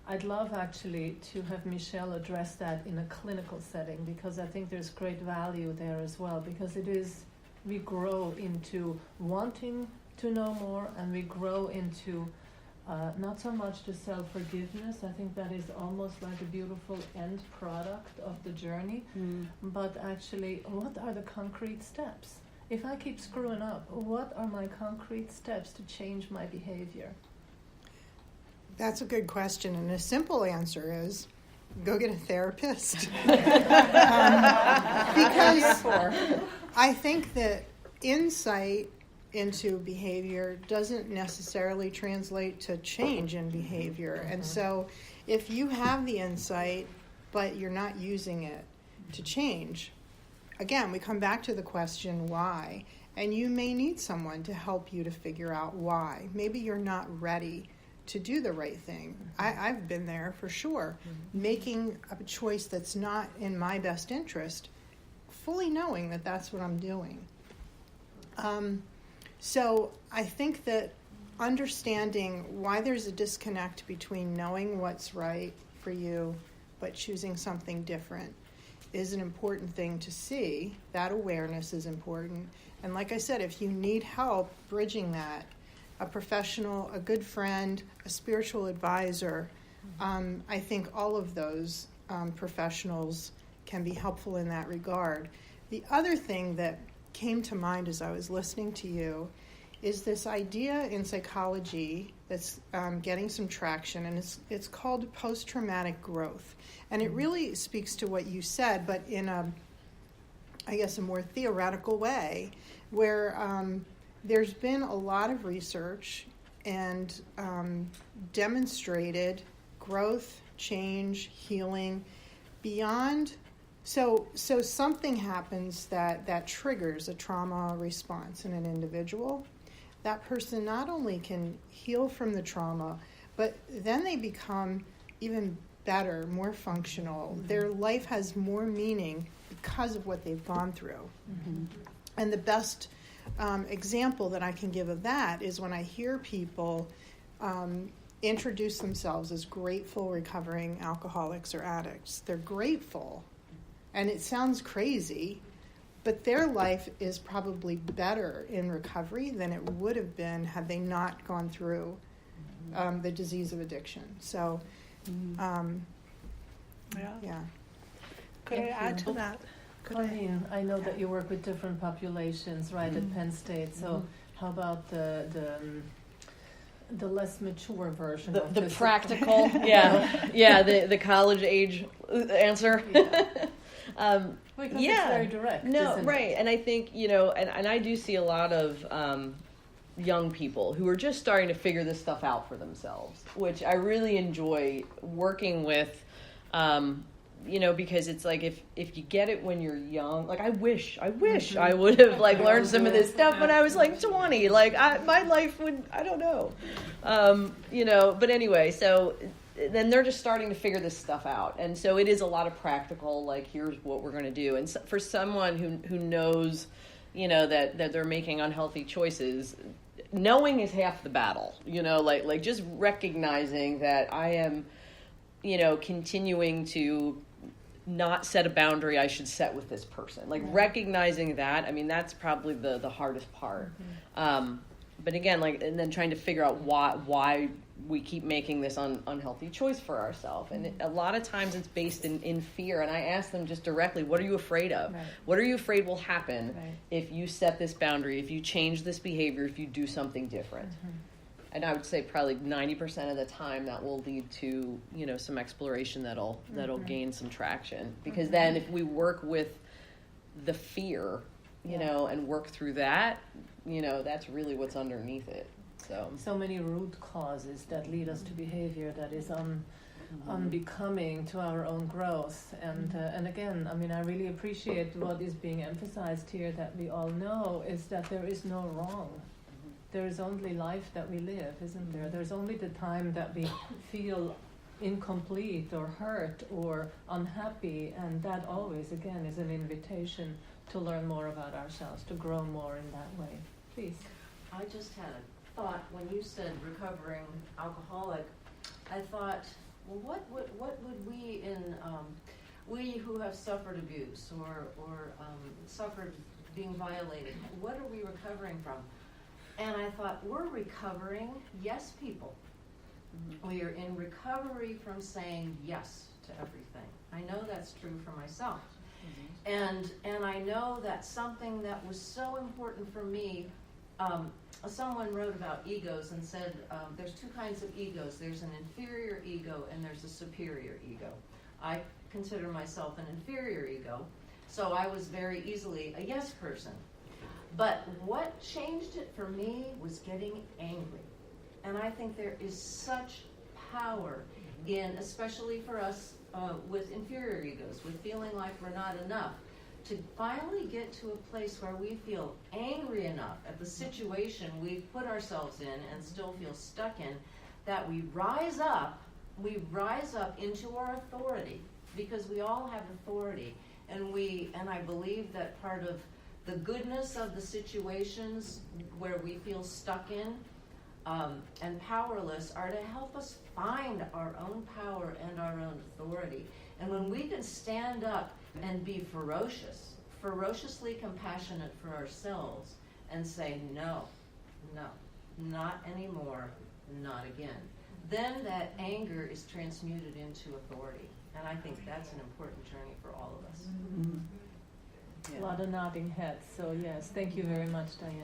I'd love actually to have Michelle address that in a clinical setting, because I think there's great value there as well, because it is, we grow into wanting to know more, and we grow into not so much the self-forgiveness. I think that is almost like a beautiful end product of the journey, but actually, what are the concrete steps? If I keep screwing up, what are my concrete steps to change my behavior? That's a good question, and a simple answer is go get a therapist. Because I think that insight into behavior doesn't necessarily translate to change in behavior. And so if you have the insight, but you're not using it to change, again, we come back to the question, why? And you may need someone to help you to figure out why. Maybe you're not ready to do the right thing. I've been there for sure. Making a choice that's not in my best interest, fully knowing that that's what I'm doing. So I think that understanding why there's a disconnect between knowing what's right for you but choosing something different is an important thing to see. That awareness is important. And like I said, if you need help bridging that, a professional, a good friend, a spiritual advisor, I think all of those professionals can be helpful in that regard. The other thing that came to mind as I was listening to you is this idea in psychology that's getting some traction, and it's called post-traumatic growth. And it really speaks to what you said, but in a more theoretical way, where there's been a lot of research and demonstrated growth, change, healing beyond. So something happens that triggers a trauma response in an individual. That person not only can heal from the trauma, but then they become even better, more functional. Their life has more meaning because of what they've gone through. And the best example that I can give of that is when I hear people introduce themselves as grateful recovering alcoholics or addicts. They're grateful, and it sounds crazy, but their life is probably better in recovery than it would have been had they not gone through the disease of addiction. So, yeah. Could I add to that? Colleen, I know that you work with different populations, right, at Penn State. So how about the less mature version of The this? practical, the college age answer. Because it's very direct. No, isn't right. it? And I think, and I do see a lot of young people who are just starting to figure this stuff out for themselves, which I really enjoy working with, because it's like if you get it when you're young, like I wish I would have learned some of this stuff when I was 20. My life would, I don't know. But anyway, so then they're just starting to figure this stuff out. And so it is a lot of practical, here's what we're going to do. And so for someone who knows, that they're making unhealthy choices, knowing is half the battle, just recognizing that I am, continuing to not set a boundary I should set with this person. Recognizing that, that's probably the hardest part. But again, and then trying to figure out why we keep making this unhealthy choice for ourselves. And a lot of times it's based in fear. And I ask them just directly, what are you afraid of? Right. What are you afraid will happen Right. if you set this boundary, if you change this behavior, if you do something different? And I would say probably 90% of the time that will lead to, some exploration that'll gain some traction. Because then if we work with the fear, and work through that, that's really what's underneath it. So many root causes that lead us to behavior that is unbecoming to our own growth. And again, I really appreciate what is being emphasized here, that we all know is that there is no wrong. There is only life that we live, isn't there? There's only the time that we feel incomplete or hurt or unhappy, and that always, again, is an invitation to learn more about ourselves, to grow more in that way. Please. I just had a thought when you said recovering alcoholic. I thought, well, what would we we who have suffered abuse or suffered being violated, what are we recovering from? And I thought, we're recovering yes people. We are in recovery from saying yes to everything. I know that's true for myself. And I know that something that was so important for me, someone wrote about egos and said there's two kinds of egos. There's an inferior ego and there's a superior ego. I consider myself an inferior ego, so I was very easily a yes person. But what changed it for me was getting angry. And I think there is such power in, especially for us with inferior egos, with feeling like we're not enough, to finally get to a place where we feel angry enough at the situation we've put ourselves in and still feel stuck in, that we rise up into our authority, because we all have authority. And I believe that part of the goodness of the situations where we feel stuck in and powerless are to help us find our own power and our own authority. And when we can stand up and be ferociously compassionate for ourselves and say, no, not anymore, not again, then that anger is transmuted into authority. And I think that's an important journey for all of us. Mm-hmm. Yeah. A lot of nodding heads. So yes, thank you very much, Diane.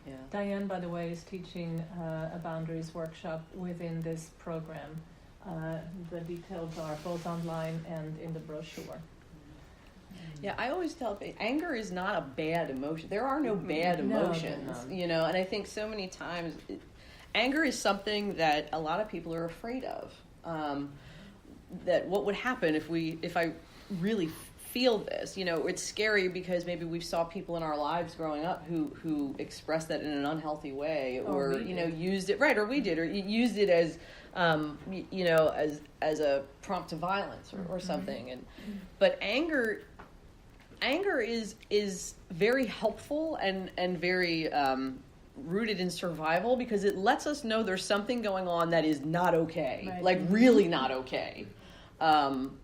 Yeah. Diane, by the way, is teaching a boundaries workshop within this program. The details are both online and in the brochure. Yeah, I always tell people, anger is not a bad emotion. There are no bad emotions, and I think so many times anger is something that a lot of people are afraid of. That what would happen if I really feel this? It's scary because maybe we saw people in our lives growing up who expressed that in an unhealthy way, or used it right, or we did, or used it as as a prompt to violence or something. But anger is very helpful and very rooted in survival, because it lets us know there's something going on that is not okay, right. Like really not okay.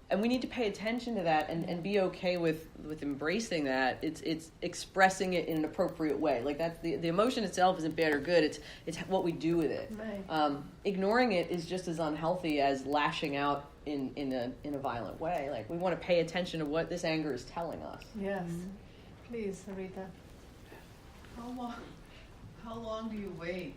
And we need to pay attention to that and be okay with embracing that. It's expressing it in an appropriate way. Like that's the emotion itself isn't bad or good. It's what we do with it. Right. Ignoring it is just as unhealthy as lashing out in a violent way. Like we want to pay attention to what this anger is telling us. Yes. Please, Rita. How long do you wait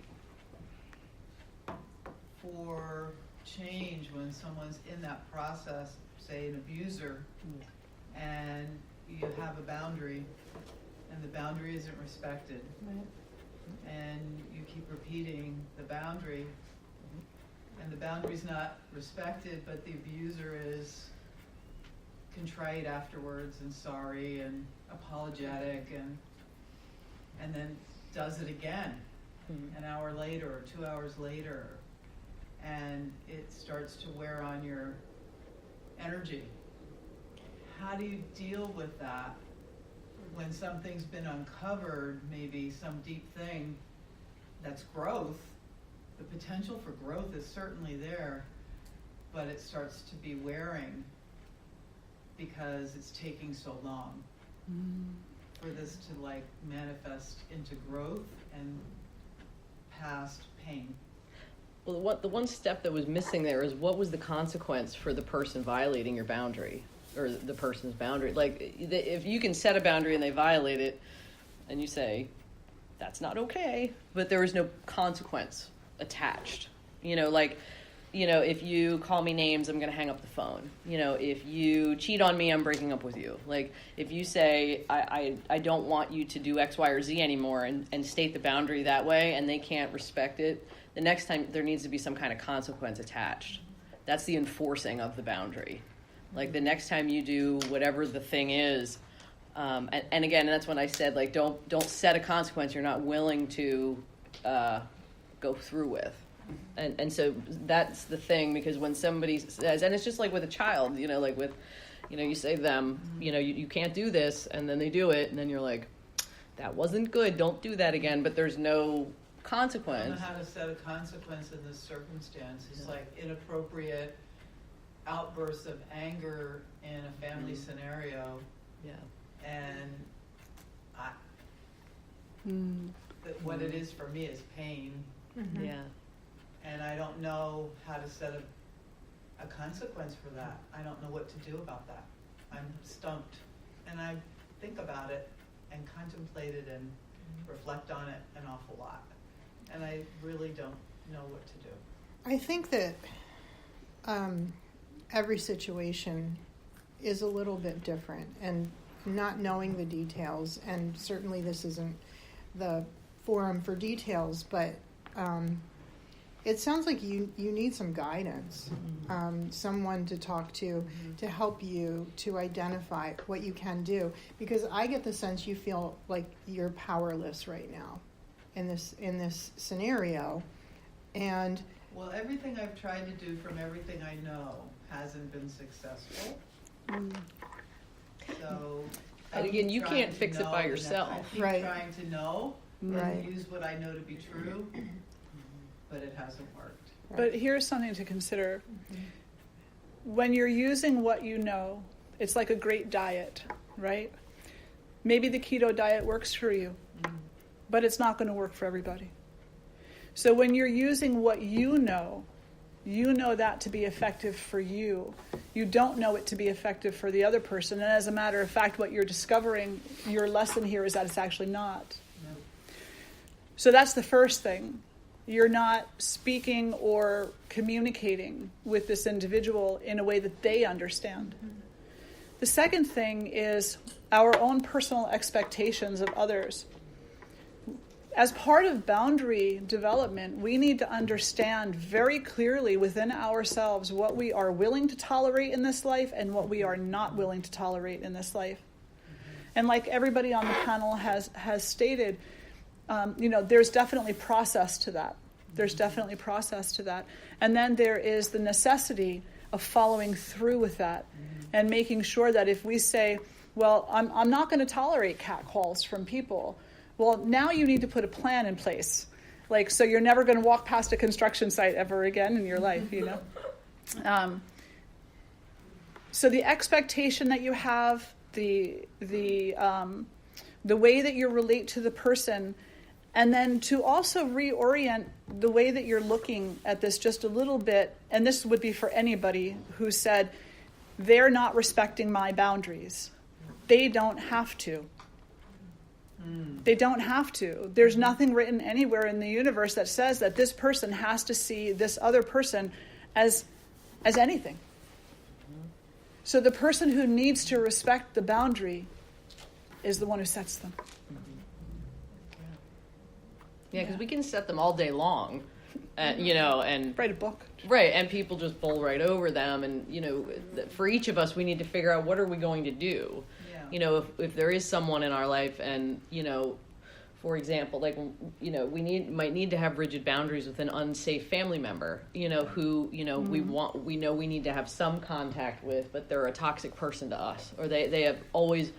for change when someone's in that process, say an abuser, and you have a boundary and the boundary isn't respected, Right. and you keep repeating the boundary and the boundary's not respected, but the abuser is contrite afterwards and sorry and apologetic and then does it again an hour later or 2 hours later, and it starts to wear on your energy. How do you deal with that when something's been uncovered, maybe some deep thing that's growth? The potential for growth is certainly there, but it starts to be wearing because it's taking so long for this to manifest into growth and past pain. Well, the one step that was missing there is what was the consequence for the person violating your boundary or the person's boundary. Like, if you can set a boundary and they violate it, and you say, that's not okay, but there is no consequence attached. If you call me names, I'm going to hang up the phone. If you cheat on me, I'm breaking up with you. Like, if you say, I don't want you to do X, Y, or Z anymore and state the boundary that way, and they can't respect it, the next time there needs to be some kind of consequence attached. That's the enforcing of the boundary. Like, the next time you do whatever the thing is, and again, that's when I said, don't set a consequence you're not willing to go through with. And so that's the thing, because when somebody says, and it's just like with a child, you say to them, you can't do this, and then they do it, and then you're like, that wasn't good, don't do that again, but there's no consequence. I don't know how to set a consequence in this circumstance. It's like inappropriate outbursts of anger in a family scenario. Yeah. And what it is for me is pain. Mm-hmm. Yeah. And I don't know how to set a consequence for that. I don't know what to do about that. I'm stumped. And I think about it and contemplate it and reflect on it an awful lot. And I really don't know what to do. I think that every situation is a little bit different, and not knowing the details, and certainly this isn't the forum for details, but it sounds like you need some guidance, someone to talk to help you to identify what you can do, because I get the sense you feel like you're powerless right now in this scenario. And well, everything I've tried to do from everything I know hasn't been successful. So, and again, you can't fix it by yourself. I keep Right. trying to know Right. and use what I know to be true, but it hasn't worked. But here's something to consider. When you're using what you know, it's like a great diet, right? Maybe the keto diet works for you, but it's not going to work for everybody. So when you're using what you know that to be effective for you. You don't know it to be effective for the other person. And as a matter of fact, what you're discovering, your lesson here is that it's actually not. No. So that's the first thing. You're not speaking or communicating with this individual in a way that they understand. The second thing is our own personal expectations of others. As part of boundary development, we need to understand very clearly within ourselves what we are willing to tolerate in this life and what we are not willing to tolerate in this life. And like everybody on the panel has stated, there's definitely process to that. There's definitely process to that. And then there is the necessity of following through with that and making sure that if we say, well, I'm not going to tolerate catcalls from people, well, now you need to put a plan in place. Like, so you're never going to walk past a construction site ever again in your life, you know? So the expectation that you have, the way that you relate to the person, and then to also reorient the way that you're looking at this just a little bit, and this would be for anybody who said, they're not respecting my boundaries. They don't have to. They don't have to. There's nothing written anywhere in the universe that says that this person has to see this other person as anything. So the person who needs to respect the boundary is the one who sets them. Yeah, because we can set them all day long, and write a book. Right, and people just bowl right over them, and for each of us, we need to figure out what are we going to do. Yeah. If there is someone in our life, and for example, like we might need to have rigid boundaries with an unsafe family member, who we know we need to have some contact with, but they're a toxic person to us, or they have always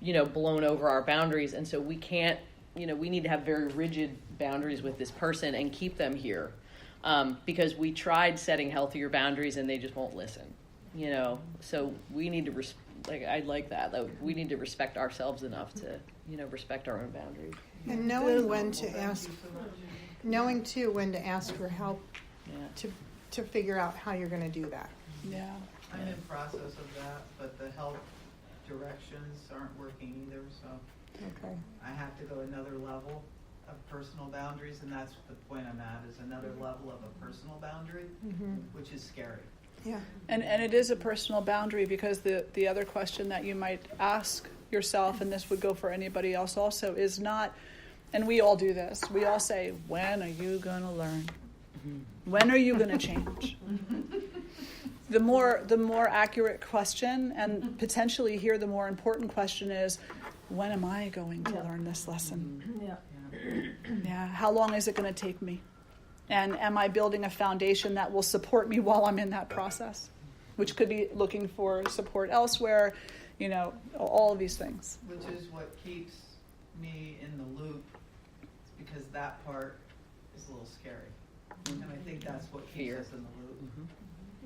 blown over our boundaries, and so we can't. We need to have very rigid boundaries with this person and keep them here, because we tried setting healthier boundaries and they just won't listen. So we need to I like that we need to respect ourselves enough to respect our own boundaries. And knowing when to ask, knowing too when to ask for help, to figure out how you're going to do that. Yeah, I'm in process of that, but the help directions aren't working either, so. Okay. I have to go another level of personal boundaries, and that's the point I'm at, is another level of a personal boundary, which is scary. Yeah. and it is a personal boundary, because the other question that you might ask yourself, and this would go for anybody else also, is not, and we all do this, we all say, when are you going to learn? When are you going to change? The more accurate question, and potentially here the more important question is, when am I going to learn this lesson? Yeah. How long is it going to take me? And am I building a foundation that will support me while I'm in that process? Which could be looking for support elsewhere, all of these things. Which is what keeps me in the loop, because that part is a little scary. And I think that's what keeps us in the loop.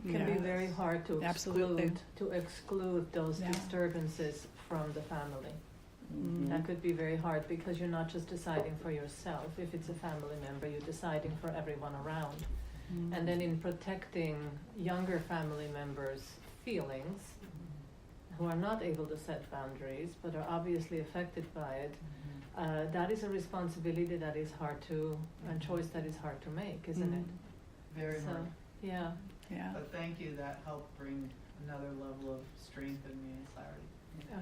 It can be very hard to Absolutely. exclude those disturbances from the family. That could be very hard, because you're not just deciding for yourself. If it's a family member, you're deciding for everyone around. And then in protecting younger family members' feelings, who are not able to set boundaries but are obviously affected by it, that is a responsibility that is hard to, and choice that is hard to make, isn't it? Very hard. Yeah. Yeah. But thank you, that helped bring another level of strength in me and clarity.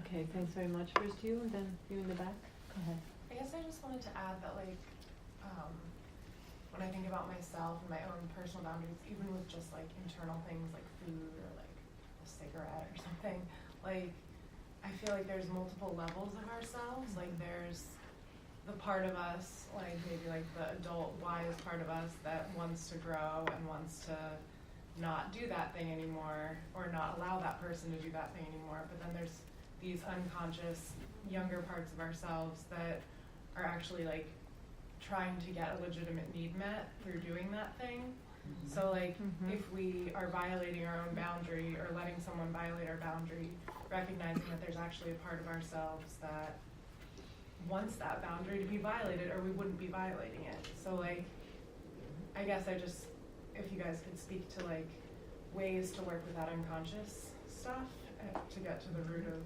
Okay, thanks very much. First you, and then you in the back. Go ahead. I guess I just wanted to add that, like, when I think about myself and my own personal boundaries, even with just like internal things like food or like a cigarette or something, like, I feel like there's multiple levels of ourselves. Like, there's the part of us, like maybe like the adult wise part of us that wants to grow and wants to not do that thing anymore or not allow that person to do that thing anymore. But then there's these unconscious younger parts of ourselves that are actually like trying to get a legitimate need met through doing that thing. So like if we are violating our own boundary or letting someone violate our boundary, recognizing that there's actually a part of ourselves that wants that boundary to be violated or we wouldn't be violating it. So like, I guess if you guys could speak to like ways to work with that unconscious stuff to get to the root of,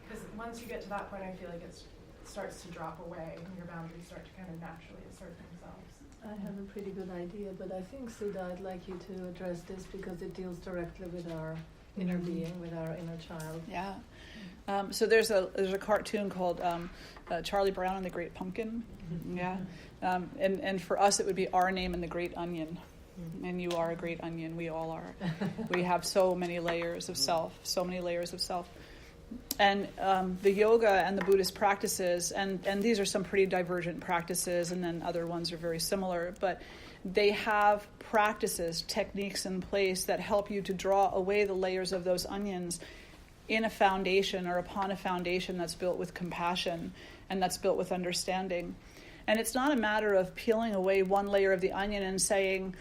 because once you get to that point, I feel like it starts to drop away and your boundaries start to kind of naturally assert themselves. I have a pretty good idea, but I think, Sida, I'd like you to address this because it deals directly with our inner being, with our inner child. Yeah. So there's a cartoon called Charlie Brown and the Great Pumpkin. Yeah. And for us, it would be our name and the Great Onion. And you are a great onion. We all are. We have so many layers of self, And the yoga and the Buddhist practices, and these are some pretty divergent practices, and then other ones are very similar, but they have practices, techniques in place that help you to draw away the layers of those onions in a foundation or upon a foundation that's built with compassion and that's built with understanding. And it's not a matter of peeling away one layer of the onion and saying,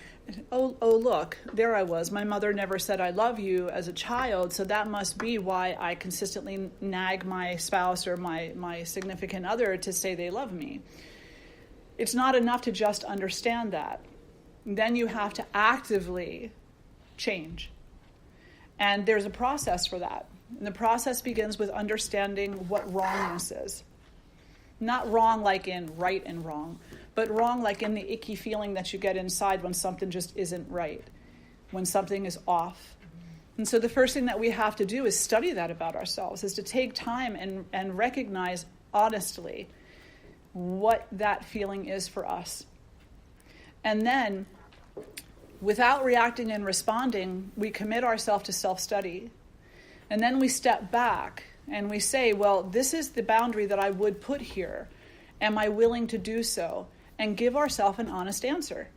oh, look, there I was. My mother never said I love you as a child, so that must be why I consistently nag my spouse or my significant other to say they love me. It's not enough to just understand that. Then you have to actively change. And there's a process for that. And the process begins with understanding what wrongness is. Not wrong like in right and wrong, but wrong like in the icky feeling that you get inside when something just isn't right, when something is off. And so the first thing that we have to do is study that about ourselves, is to take time and recognize honestly what that feeling is for us. And then, without reacting and responding, we commit ourselves to self-study. And then we step back and we say, well, this is the boundary that I would put here. Am I willing to do so? And give ourselves an honest answer.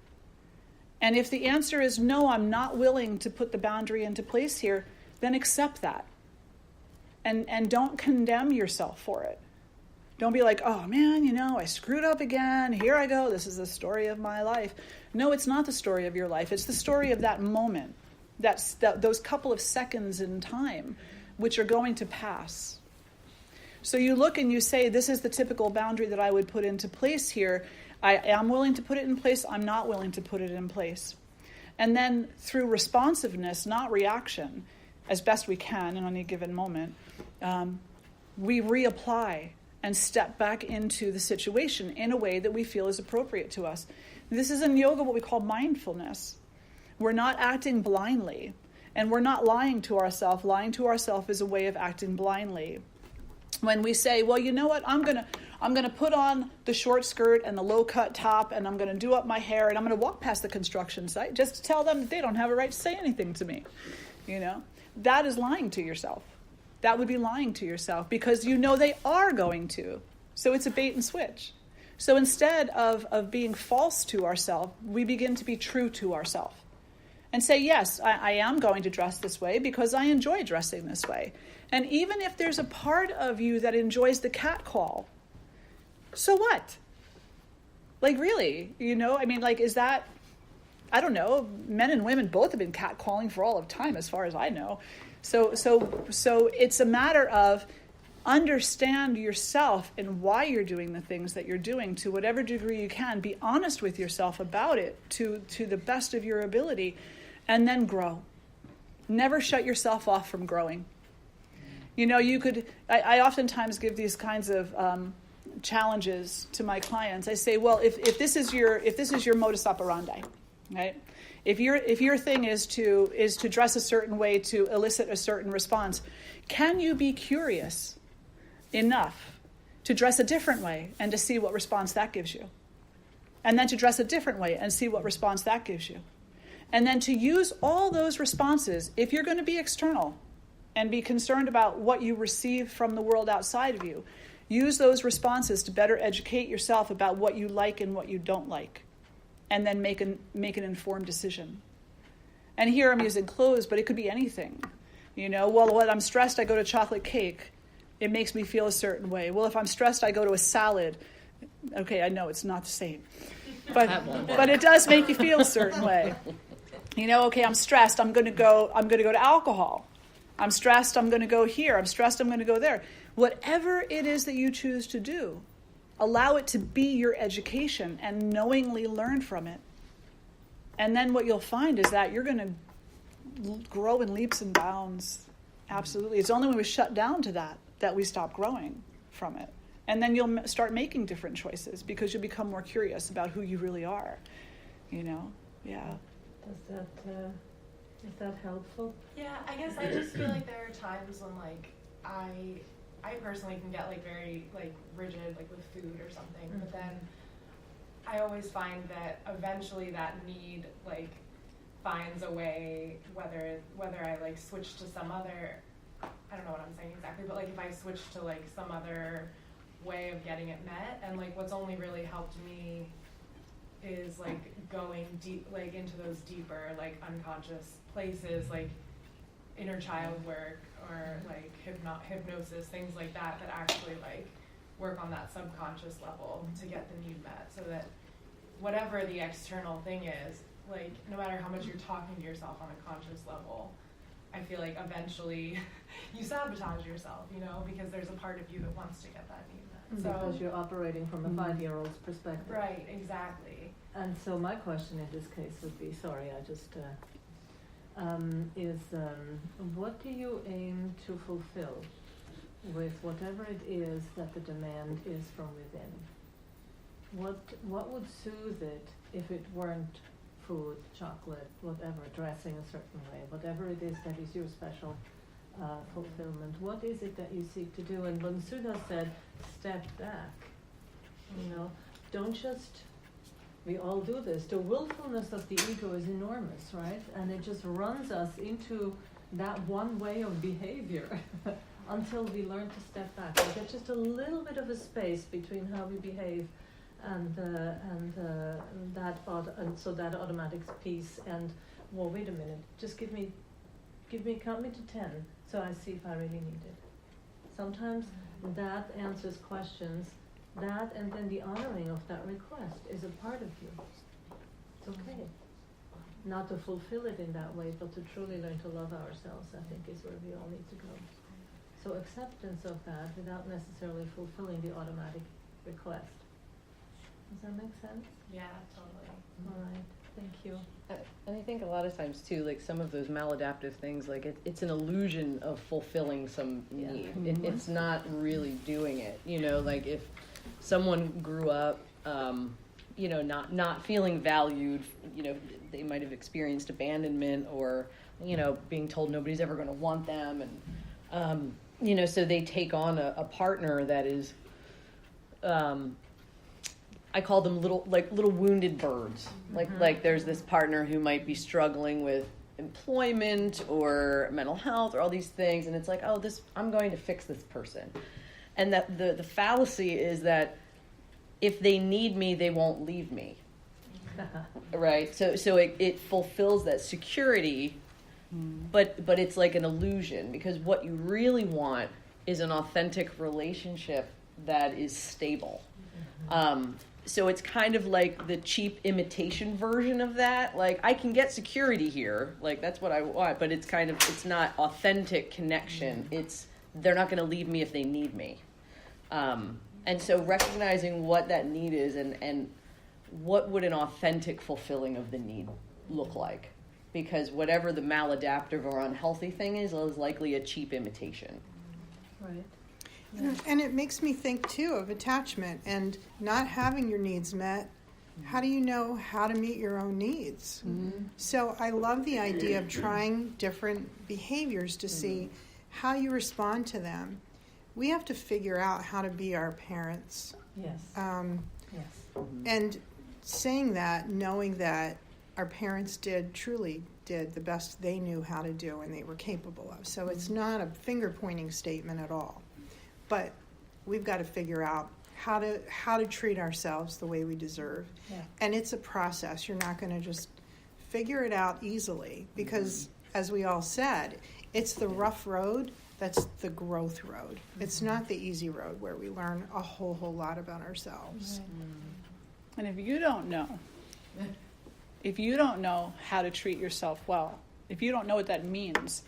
And if the answer is no, I'm not willing to put the boundary into place here, then accept that. And don't condemn yourself for it. Don't be like, oh man, I screwed up again. Here I go. This is the story of my life. No, it's not the story of your life. It's the story of that moment. Those couple of seconds in time, which are going to pass. So you look and you say, this is the typical boundary that I would put into place here. I am willing to put it in place. I'm not willing to put it in place. And then through responsiveness, not reaction, as best we can in any given moment, we reapply and step back into the situation in a way that we feel is appropriate to us. This is in yoga what we call mindfulness. We're not acting blindly, and we're not lying to ourselves. Lying to ourselves is a way of acting blindly. When we say, well, you know what, I'm gonna put on the short skirt and the low cut top, and I'm gonna do up my hair, and I'm gonna walk past the construction site just to tell them that they don't have a right to say anything to me. That is lying to yourself. That would be lying to yourself because they are going to. So it's a bait and switch. So instead of being false to ourselves, we begin to be true to ourselves. And say, yes, I am going to dress this way because I enjoy dressing this way. And even if there's a part of you that enjoys the catcall, so what? Like, really? Is that, I don't know, men and women both have been catcalling for all of time as far as I know. So it's a matter of understand yourself and why you're doing the things that you're doing to whatever degree you can. Be honest with yourself about it to the best of your ability, and then grow. Never shut yourself off from growing. I oftentimes give these kinds of challenges to my clients. I say, well, if this is your modus operandi, right? If your thing is to dress a certain way to elicit a certain response, can you be curious enough to dress a different way and to see what response that gives you? And then to dress a different way and see what response that gives you. And then to use all those responses, if you're going to be external and be concerned about what you receive from the world outside of you, use those responses to better educate yourself about what you like and what you don't like. And then make an informed decision. And here I'm using clothes, but it could be anything. Well, when I'm stressed, I go to chocolate cake. It makes me feel a certain way. Well, if I'm stressed, I go to a salad. Okay, I know it's not the same. But it does make you feel a certain way. Okay, I'm stressed, I'm going to go to alcohol. I'm stressed, I'm going to go here. I'm stressed, I'm going to go there. Whatever it is that you choose to do, allow it to be your education and knowingly learn from it. And then what you'll find is that you're going to grow in leaps and bounds. Absolutely. It's only when we shut down to that we stop growing from it. And then you'll start making different choices because you'll become more curious about who you really are. Yeah. Is that helpful? Yeah, I guess I just feel like there are times when like I personally can get like very like rigid like with food or something, but then I always find that eventually that need like finds a way, whether I like switch to some other, I don't know what I'm saying exactly, but like if I switch to like some other way of getting it met, and like what's only really helped me is like going deep, like into those deeper like unconscious places, like inner child work or like hypnosis, things like that actually like work on that subconscious level to get the need met, so that whatever the external thing is, like no matter how much you're talking to yourself on a conscious level, I feel like eventually you sabotage yourself, because there's a part of you that wants to get that need met. Because you're operating from a 5-year-old's perspective. Right, exactly. And so my question in this case would be, what do you aim to fulfill with whatever it is that the demand is from within? What would soothe it if it weren't food, chocolate, whatever, dressing a certain way, whatever it is that is your special fulfillment? What is it that you seek to do? And when Sudha said, step back, don't just, we all do this. The willfulness of the ego is enormous, right? And it just runs us into that one way of behavior until we learn to step back. We get just a little bit of a space between how we behave and so that automatic piece. And well, wait a minute, just count me to 10, so I see if I really need it. Sometimes that answers questions. That and then the honoring of that request is a part of you. It's okay. Not to fulfill it in that way, but to truly learn to love ourselves, I think, is where we all need to go. So acceptance of that without necessarily fulfilling the automatic request. Does that make sense? Yeah, totally. All right. Thank you. And I think a lot of times too, like some of those maladaptive things, like it's an illusion of fulfilling some need. It's not really doing it. Like if someone grew up, not feeling valued, they might have experienced abandonment or, being told nobody's ever going to want them, and so they take on a partner that is. I call them little wounded birds. Like there's this partner who might be struggling with employment or mental health or all these things, and it's like, I'm going to fix this person. And that the fallacy is that if they need me, they won't leave me. Right? So it fulfills that security, but it's like an illusion, because what you really want is an authentic relationship that is stable. So it's kind of like the cheap imitation version of that. Like, I can get security here. Like, that's what I want. But it's not authentic connection. They're not going to leave me if they need me. And so recognizing what that need is and what would an authentic fulfilling of the need look like. Because whatever the maladaptive or unhealthy thing is likely a cheap imitation. Right. And it makes me think, too, of attachment and not having your needs met How do you know how to meet your own needs? So I love the idea of trying different behaviors to see how you respond to them. We have to figure out how to be our parents. Yes. Yes. And saying that, knowing that our parents truly did the best they knew how to do and they were capable of. So it's not a finger-pointing statement at all. But we've got to figure out how to treat ourselves the way we deserve. Yeah. And it's a process. You're not going to just figure it out easily because, as we all said, it's the rough road that's the growth road. It's not the easy road where we learn a whole lot about ourselves. And if you don't know how to treat yourself well, if you don't know what that means,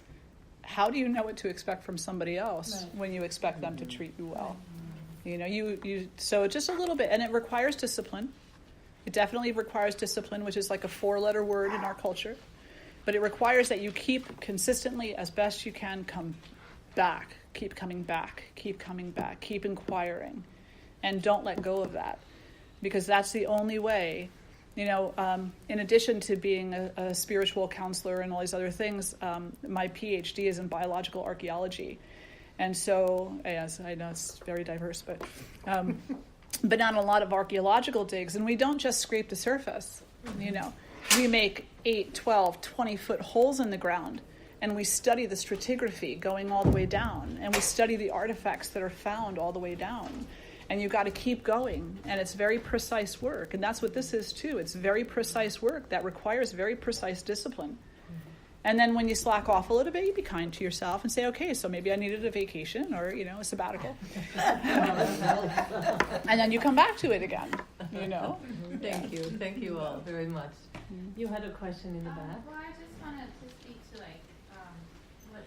how do you know what to expect from somebody else when you expect them to treat you well? You know, so just a little bit, and it requires discipline. It definitely requires discipline, which is like a 4-letter word in our culture. But it requires that you keep consistently, as best you can, coming back, keep inquiring, and don't let go of that, because that's the only way. You know, in addition to being a spiritual counselor and all these other things, my PhD is in biological archaeology. And so, yes, I know it's very diverse, but on a lot of archaeological digs, and we don't just scrape the surface, you know. We make 8, 12, 20-foot holes in the ground, and we study the stratigraphy going all the way down, and we study the artifacts that are found all the way down. And you've got to keep going, and it's very precise work, and that's what this is too. It's very precise work that requires very precise discipline. And then when you slack off a little bit, you be kind to yourself and say, okay, so maybe I needed a vacation or, you know, a sabbatical. And then you come back to it again, you know. Thank you. Thank you all very much. You had a question in the back? Well, I just wanted to speak to, like, what,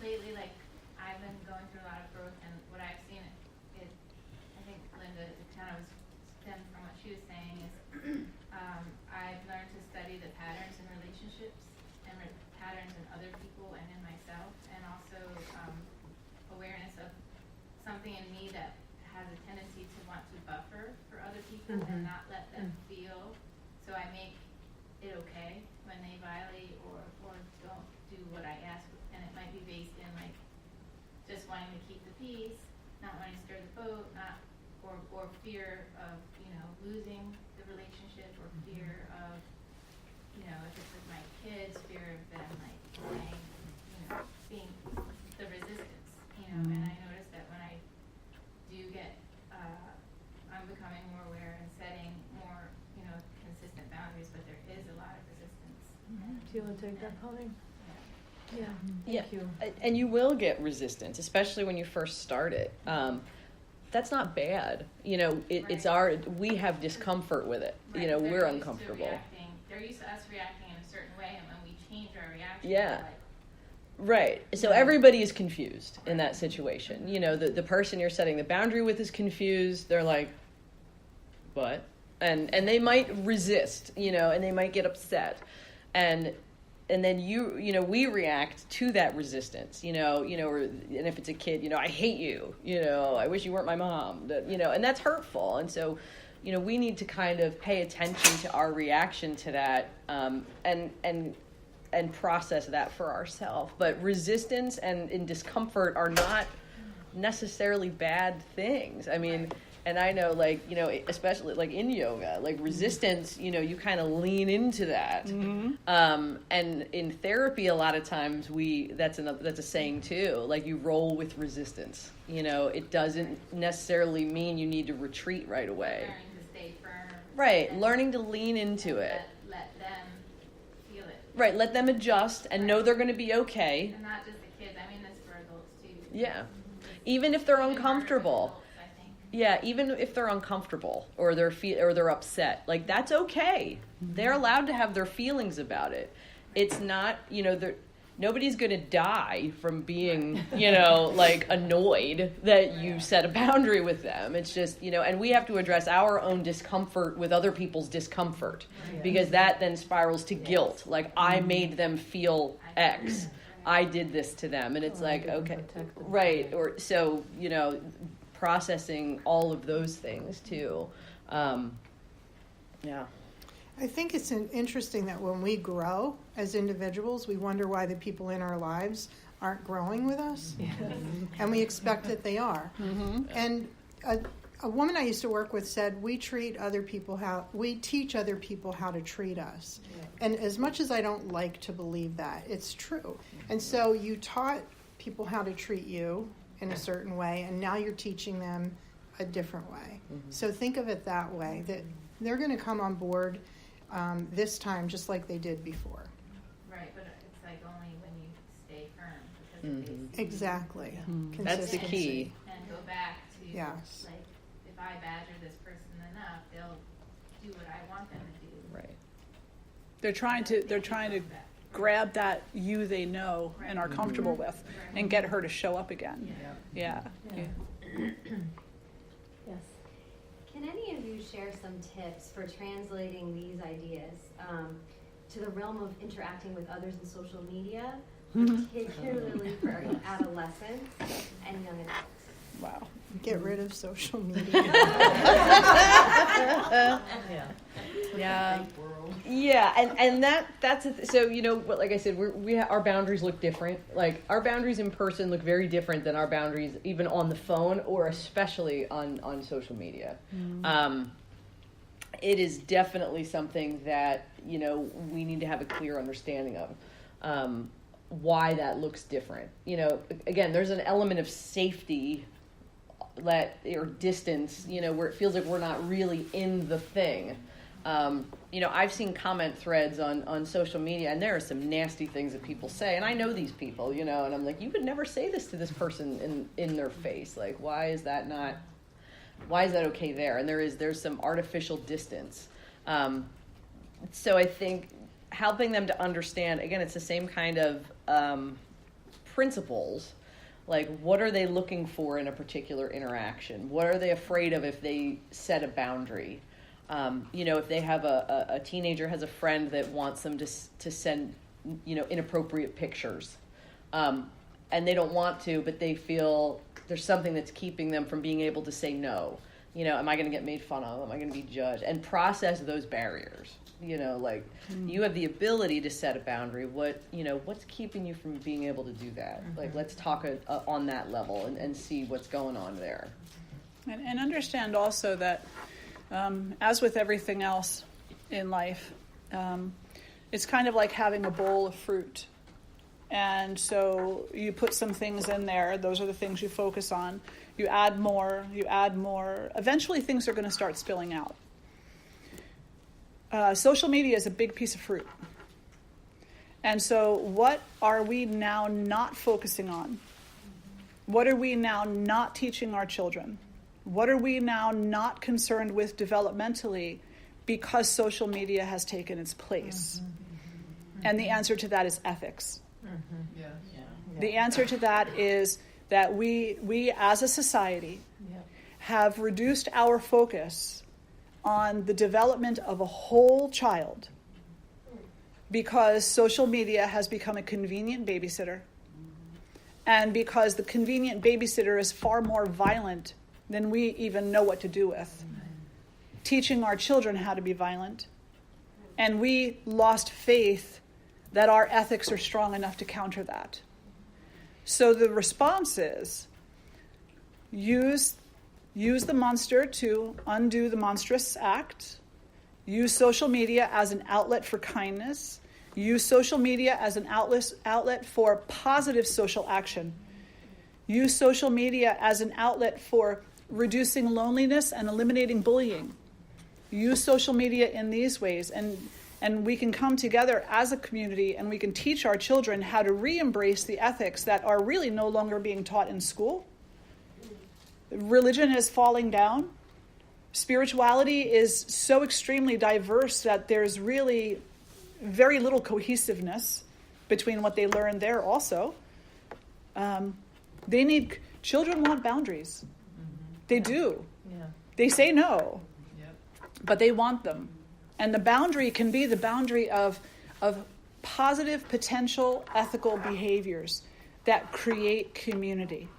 lately, like, I've been going through a lot of growth, and what I've seen is, I think Linda kind of stemmed from what she was saying, is I've learned to study the patterns in relationships and patterns in other people and in myself, and also awareness of something in me that has a tendency to want to buffer for other people and not let them feel. So I make it okay when they violate or don't do what I ask, and it might be based in, like, just wanting to keep the peace, not wanting to stir the boat, or fear of, you know, losing the relationship, or fear of, you know, if it's with my kids, fear of them, like, playing, you know, being the resistance, you know. And I notice that when I do get, I'm becoming more aware and setting more, you know, consistent boundaries, but there is a lot of resistance. Do you want to take that, Colleen? Yeah. Yeah. Thank you. And you will get resistance, especially when you first start it. That's not bad. You know, it's we have discomfort with it. Right. You know, They're we're used to uncomfortable. They're used to us reacting in a certain way, and when we change our reaction, Yeah. we're like, Right. So everybody is confused in that situation. You know, the person you're setting the boundary with is confused. They're like, what? And they might resist, you know, and they might get upset. And then you know, we react to that resistance, you know, and if it's a kid, you know, I hate you, you know, I wish you weren't my mom, you know, and that's hurtful. And so, you know, we need to kind of pay attention to our reaction to that, and process that for ourselves. But resistance and discomfort are not necessarily bad things. I mean, and I know, like, you know, especially like in yoga, like resistance, you know, you kind of lean into that. And in therapy, a lot of times that's a saying too, like you roll with resistance. You know, it doesn't necessarily mean you need to retreat right away. learning to stay firm. Right, learning to lean into it. Let them feel it. Right, let them adjust and know they're going to be okay. And not just the kids. I mean this for adults too. Yeah, even if they're Even harder with uncomfortable. adults, I think. Yeah, even if they're uncomfortable or they're upset, like that's okay. They're allowed to have their feelings about it. It's not, you know, nobody's going to die from being, you know, like annoyed that you set a boundary with them. It's just, you know, and we have to address our own discomfort with other people's discomfort, because that then spirals to guilt. Like, I made them feel X. I did this to them. And it's like, okay, right. Or so, you know, processing all of those things too. Yeah. I think it's interesting that when we grow as individuals, we wonder why the people in our lives aren't growing with us, and we expect that they are. Mm-hmm. And a woman I used to work with said, we teach other people how to treat us. Yeah. And as much as I don't like to believe that, it's true. And so you taught people how to treat you in a certain way, and now you're teaching them a different way. Mm-hmm. So think of it that way, that they're going to come on board this time just like they did before. Right, but it's like only when you stay firm because if Mhm. they see Exactly. Mm. That's the Consistency. key. and go back to Yes. like if I badger this person enough, they'll do what I want them to do. Right. They're trying to grab that you they know and are comfortable with, and get her to show up again. Yeah. Yeah. Yes. Can any of you share some tips for translating these ideas to the realm of interacting with others in social media, particularly for adolescents and young adults? Wow. Get rid of social media. Yeah. Fake world. Yeah, and that's so like I said, our boundaries look different. Like our boundaries in person look very different than our boundaries even on the phone or especially on social media. It is definitely something that we need to have a clear understanding of why that looks different. Again, there's an element of safety or distance, where it feels like we're not really in the thing. I've seen comment threads on social media, and there are some nasty things that people say, and I know these people, and I'm like, you would never say this to this person in their face. Like, why is that okay there? And there's some artificial distance. So I think helping them to understand, again, it's the same kind of principles. Like, what are they looking for in a particular interaction? What are they afraid of if they set a boundary? If they have a teenager has a friend that wants them to send, inappropriate pictures, and they don't want to, but they feel there's something that's keeping them from being able to say no. Am I going to get made fun of? Am I going to be judged? And process those barriers. You have the ability to set a boundary. What's keeping you from being able to do that? Like, let's talk on that level and see what's going on there. And understand also that, as with everything else in life, it's kind of like having a bowl of fruit. And so you put some things in there. Those are the things you focus on. You add more. Eventually things are going to start spilling out. Social media is a big piece of fruit. And so what are we now not focusing on? What are we now not teaching our children? What are we now not concerned with developmentally because social media has taken its place? And the answer to that is ethics. Yeah. The answer to that is that we as a society have reduced our focus on the development of a whole child because social media has become a convenient babysitter, and because the convenient babysitter is far more violent than we even know what to do with, teaching our children how to be violent. And we lost faith that our ethics are strong enough to counter that. So the response is use the monster to undo the monstrous act. Use social media as an outlet for kindness. Use social media as an outlet for positive social action. Use social media as an outlet for reducing loneliness and eliminating bullying. Use social media in these ways, and we can come together as a community and we can teach our children how to re-embrace the ethics that are really no longer being taught in school. Religion is falling down. Spirituality is so extremely diverse that there's really very little cohesiveness between what they learn there also. Children want boundaries. They do. Yeah. They say no, Yep. but they want them. And the boundary can be the boundary of positive, potential, ethical behaviors that create community.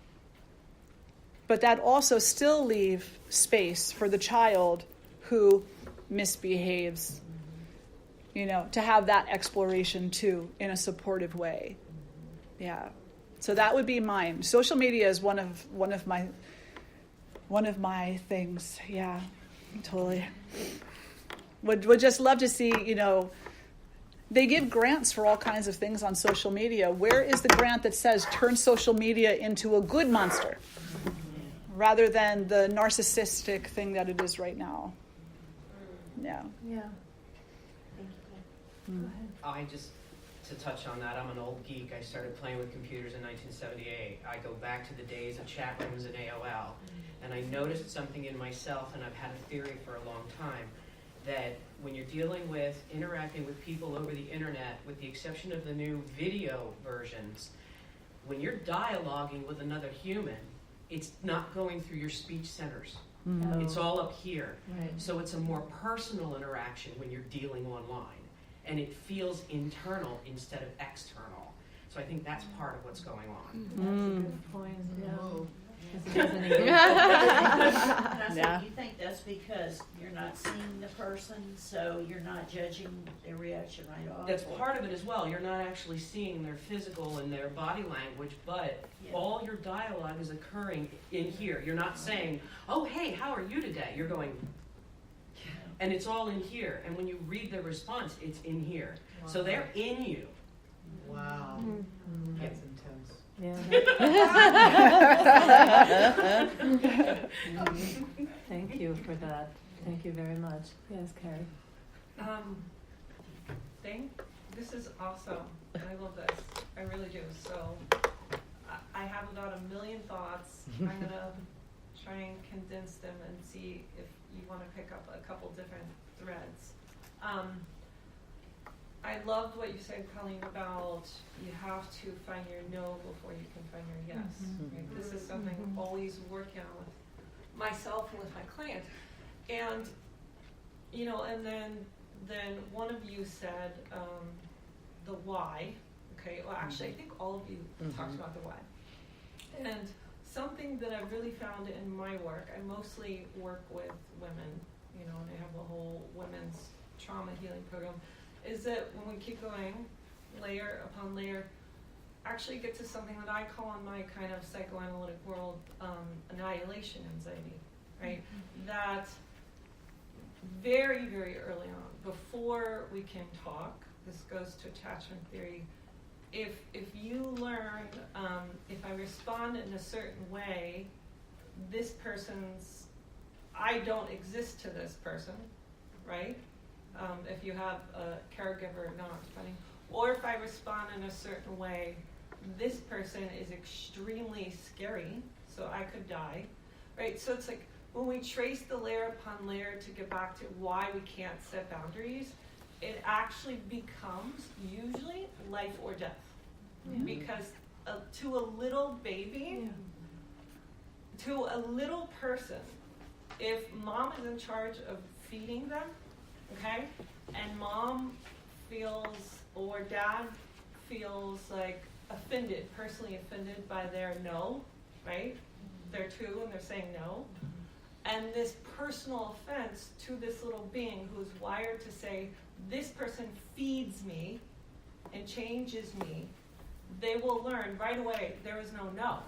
But that also still leave space for the child who misbehaves, to have that exploration too in a supportive way. Yeah. So that would be mine. Social media is one of my things. Yeah, totally. Would just love to see, they give grants for all kinds of things on social media. Where is the grant that says turn social media into a good monster rather than the narcissistic thing that it is right now? Yeah. Yeah. Thank you. Go ahead. I just, to touch on that, I'm an old geek. I started playing with computers in 1978. I go back to the days of chat rooms and AOL. And I noticed something in myself, and I've had a theory for a long time, that when you're dealing with interacting with people over the internet, with the exception of the new video versions, when you're dialoguing with another human, it's not going through your speech centers. No. It's all up here. Right. So it's a more personal interaction when you're dealing online. And it feels internal instead of external. So I think that's part of what's going on. That's a good point. Yeah. Oh. 'Cause it doesn't engage. And I Yeah. think, you think that's because you're not seeing the person, so you're not judging their reaction right off? That's or- part of it as well. You're not actually seeing their physical and their body language, but Yeah. all your dialogue is occurring in here. You're not saying, oh, hey, how are you today? You're going, and it's all in here. And when you read the response, it's in here. So they're in you. Wow. Mm. That's intense. Yeah. Thank you for that. Thank you very much. Yes, Carrie. This is awesome. I love this. I really do. So I have about 1,000,000 thoughts. I'm going to try and condense them and see if you want to pick up a couple different threads. I loved what you said, Colleen, about you have to find your no before you can find your yes. Right? This is something I'm always working on with myself and with my clients. And, and then one of you said the why. Okay, well, actually, I think all of you talked about the why. And something that I've really found in my work, I mostly work with women, and I have a whole women's trauma healing program, is that when we keep going, layer upon layer, actually get to something that I call in my kind of psychoanalytic world, annihilation anxiety, right? That very, very early on, before we can talk, this goes to attachment theory, if you learn, if I respond in a certain way, this person's, I don't exist to this person, right? If you have a caregiver or not, depending, or if I respond in a certain way, this person is extremely scary, so I could die, right? So it's like when we trace the layer upon layer to get back to why we can't set boundaries, it actually becomes usually life or death. Yeah. Because to a little baby, to a little person, if mom is in charge of feeding them, okay, and mom feels or dad feels like offended, personally offended by their no, right? They're two and they're saying no. And this personal offense to this little being who's wired to say, this person feeds me and changes me, they will learn right away there is no.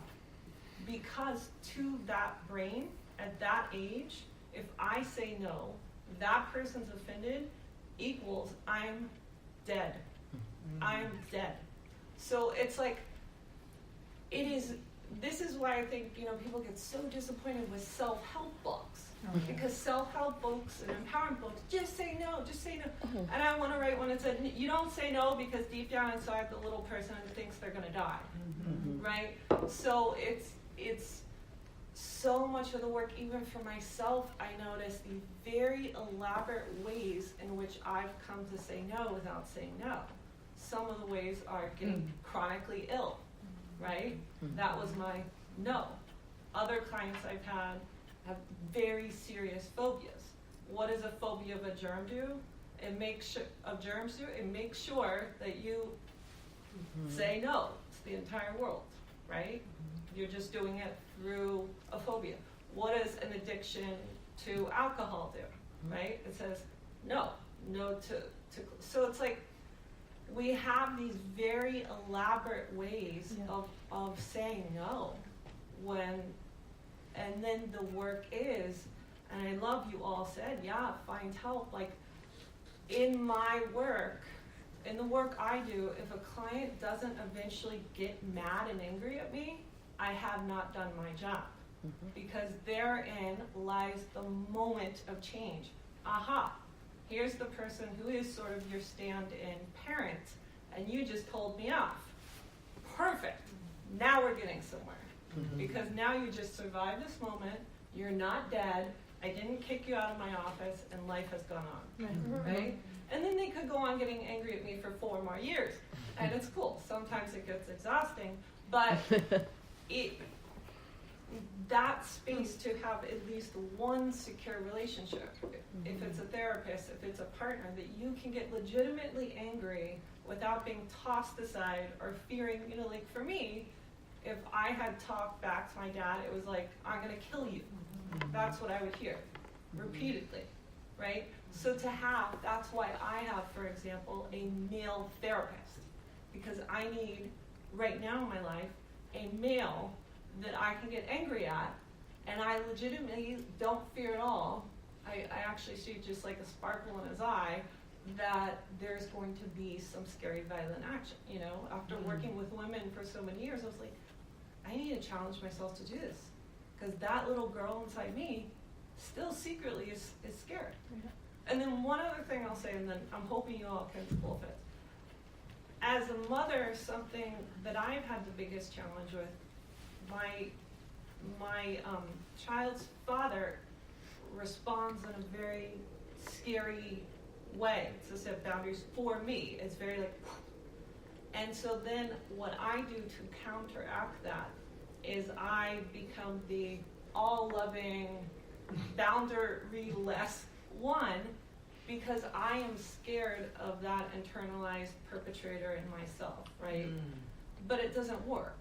Because to that brain, at that age, if I say no, that person's offended equals I'm dead. I'm dead. So it's like, this is why I think, people get so disappointed with self-help books. Okay. Because self-help books and empowerment books, just say no. And I want to write one that said, you don't say no because deep down inside the little person thinks they're going to die, right? So it's so much of the work, even for myself, I notice the very elaborate ways in which I've come to say no without saying no. Some of the ways are getting chronically ill, right? That was my no. Other clients I've had have very serious phobias. What does a phobia of a germ do? It makes sure that you say no to the entire world, right? You're just doing it through a phobia. What does an addiction to alcohol do? right? It says no to. So it's like we have these very elaborate ways of saying no and then the work is, and I love you all said, find help. Like in my work, in the work I do, if a client doesn't eventually get mad and angry at me, I have not done my job. Because therein lies the moment of change. Aha, here's the person who is sort of your stand-in parent, and you just told me off. Perfect. Now we're getting somewhere. Because now you just survived this moment, you're not dead, I didn't kick you out of my office, and life has gone on. Right? And then they could go on getting angry at me for 4 more years. And it's cool. Sometimes it gets exhausting, but that space to have at least one secure relationship, if it's a therapist, if it's a partner, that you can get legitimately angry without being tossed aside or fearing, like for me, if I had talked back to my dad, it was like, I'm going to kill you. That's what I would hear repeatedly, right? So that's why I have, for example, a male therapist, because I need, right now in my life, a male that I can get angry at, and I legitimately don't fear at all. I actually see just like a sparkle in his eye that there's going to be some scary violent action. After working with women for so many years, I was like, I need to challenge myself to do this, because that little girl inside me still secretly is scared. And then one other thing I'll say, and then I'm hoping you all can pull it. As a mother, something that I've had the biggest challenge with, my child's father responds in a very scary way to set boundaries for me. It's very like, and so then what I do to counteract that is I become the all-loving, boundary-less one, because I am scared of that internalized perpetrator in myself, right? But it doesn't work.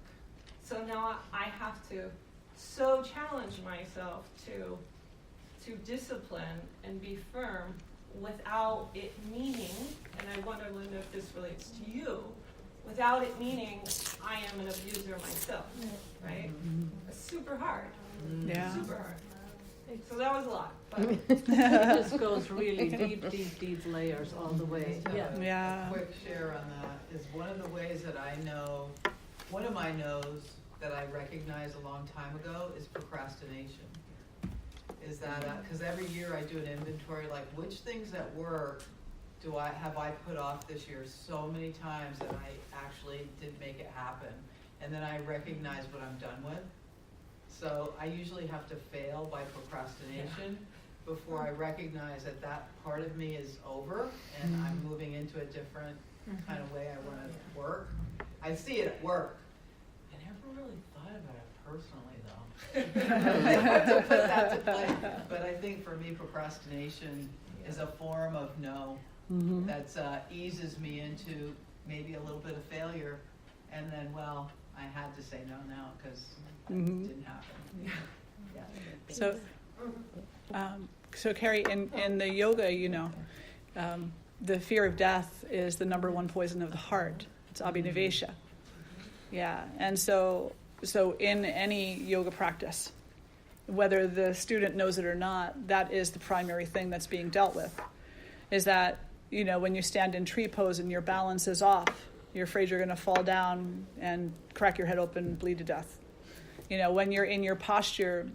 So now I have to so challenge myself to discipline and be firm without it meaning, and I wonder, Linda, if this relates to you, without it meaning I am an abuser myself, right? It's super hard. Super hard. So that was a lot. But This goes really deep layers all the way. A quick share on that is one of the ways that I know, one of my no's that I recognized a long time ago is procrastination. Is that, because every year I do an inventory, like which things at work have I put off this year so many times that I actually didn't make it happen. And then I recognize what I'm done with. So I usually have to fail by procrastination before I recognize that part of me is over and I'm moving into a different kind of way I want to work. I see it at work. I never really thought about it personally, though. I have to put that to play. But I think for me, procrastination is a form of no that eases me into maybe a little bit of failure. And then, I had to say no now because it didn't happen. So Carrie, in the yoga, the fear of death is the number one poison of the heart. It's abhinivesha. And so in any yoga practice, whether the student knows it or not, that is the primary thing that's being dealt with. Is that, when you stand in tree pose and your balance is off, you're afraid you're going to fall down and crack your head open and bleed to death. When you're in your posture,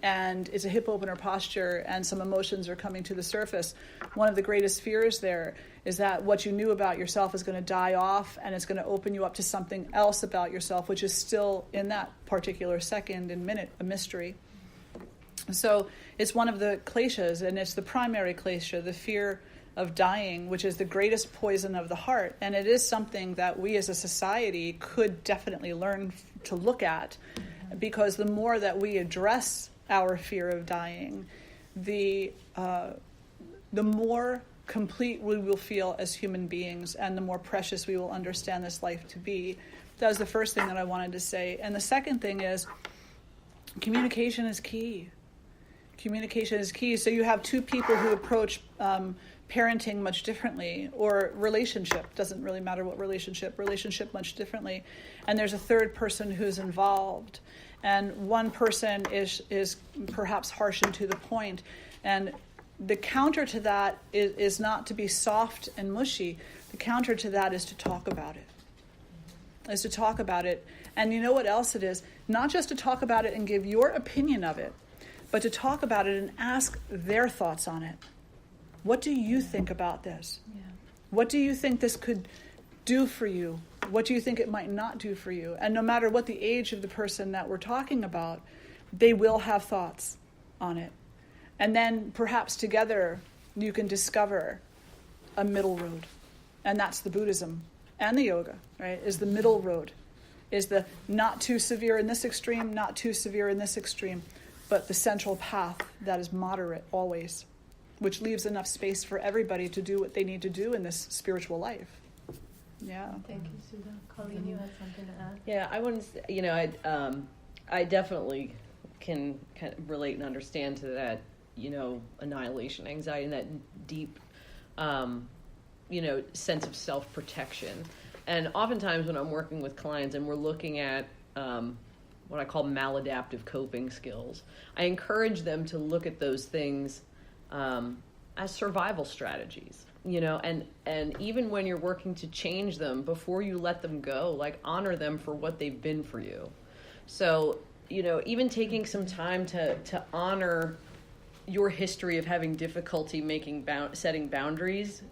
and it's a hip opener posture and some emotions are coming to the surface, one of the greatest fears there is that what you knew about yourself is going to die off and it's going to open you up to something else about yourself, which is still in that particular second and minute a mystery. So it's one of the kleshas, and it's the primary klesha, the fear of dying, which is the greatest poison of the heart. And it is something that we as a society could definitely learn to look at, because the more that we address our fear of dying, the more complete we will feel as human beings, and the more precious we will understand this life to be. That was the first thing that I wanted to say. And the second thing is, communication is key. Communication is key. So you have two people who approach parenting much differently, or relationship, doesn't really matter what relationship much differently. And there's a third person who's involved. And one person is perhaps harsh and to the point. And the counter to that is not to be soft and mushy. The counter to that is to talk about it. And you know what else it is? Not just to talk about it and give your opinion of it, but to talk about it and ask their thoughts on it. What do you think about this? Yeah. What do you think this could do for you? What do you think it might not do for you? And no matter what the age of the person that we're talking about, they will have thoughts on it. And then perhaps together you can discover a middle road. And that's the Buddhism and the yoga, right? Is the middle road. Is the not too severe in this extreme, not too severe in this extreme, but the central path that is moderate always, which leaves enough space for everybody to do what they need to do in this spiritual life. Yeah. Thank you, Susan. Colleen, you had something to add? Yeah, I wouldn't. I definitely can kind of relate and understand to that. Annihilation anxiety and that deep, sense of self-protection. And oftentimes when I'm working with clients and we're looking at what I call maladaptive coping skills, I encourage them to look at those things as survival strategies, and even when you're working to change them, before you let them go, honor them for what they've been for you. So, even taking some time to honor your history of having difficulty setting boundaries,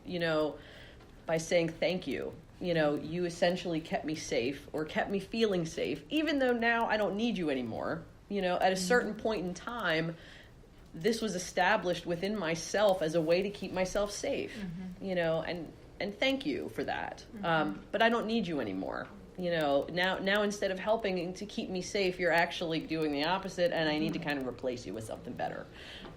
by saying thank you. You essentially kept me safe or kept me feeling safe, even though now I don't need you anymore. At a certain point in time, this was established within myself as a way to keep myself safe, and thank you for that. But I don't need you anymore. Now instead of helping to keep me safe, you're actually doing the opposite, and I need to kind of replace you with something better.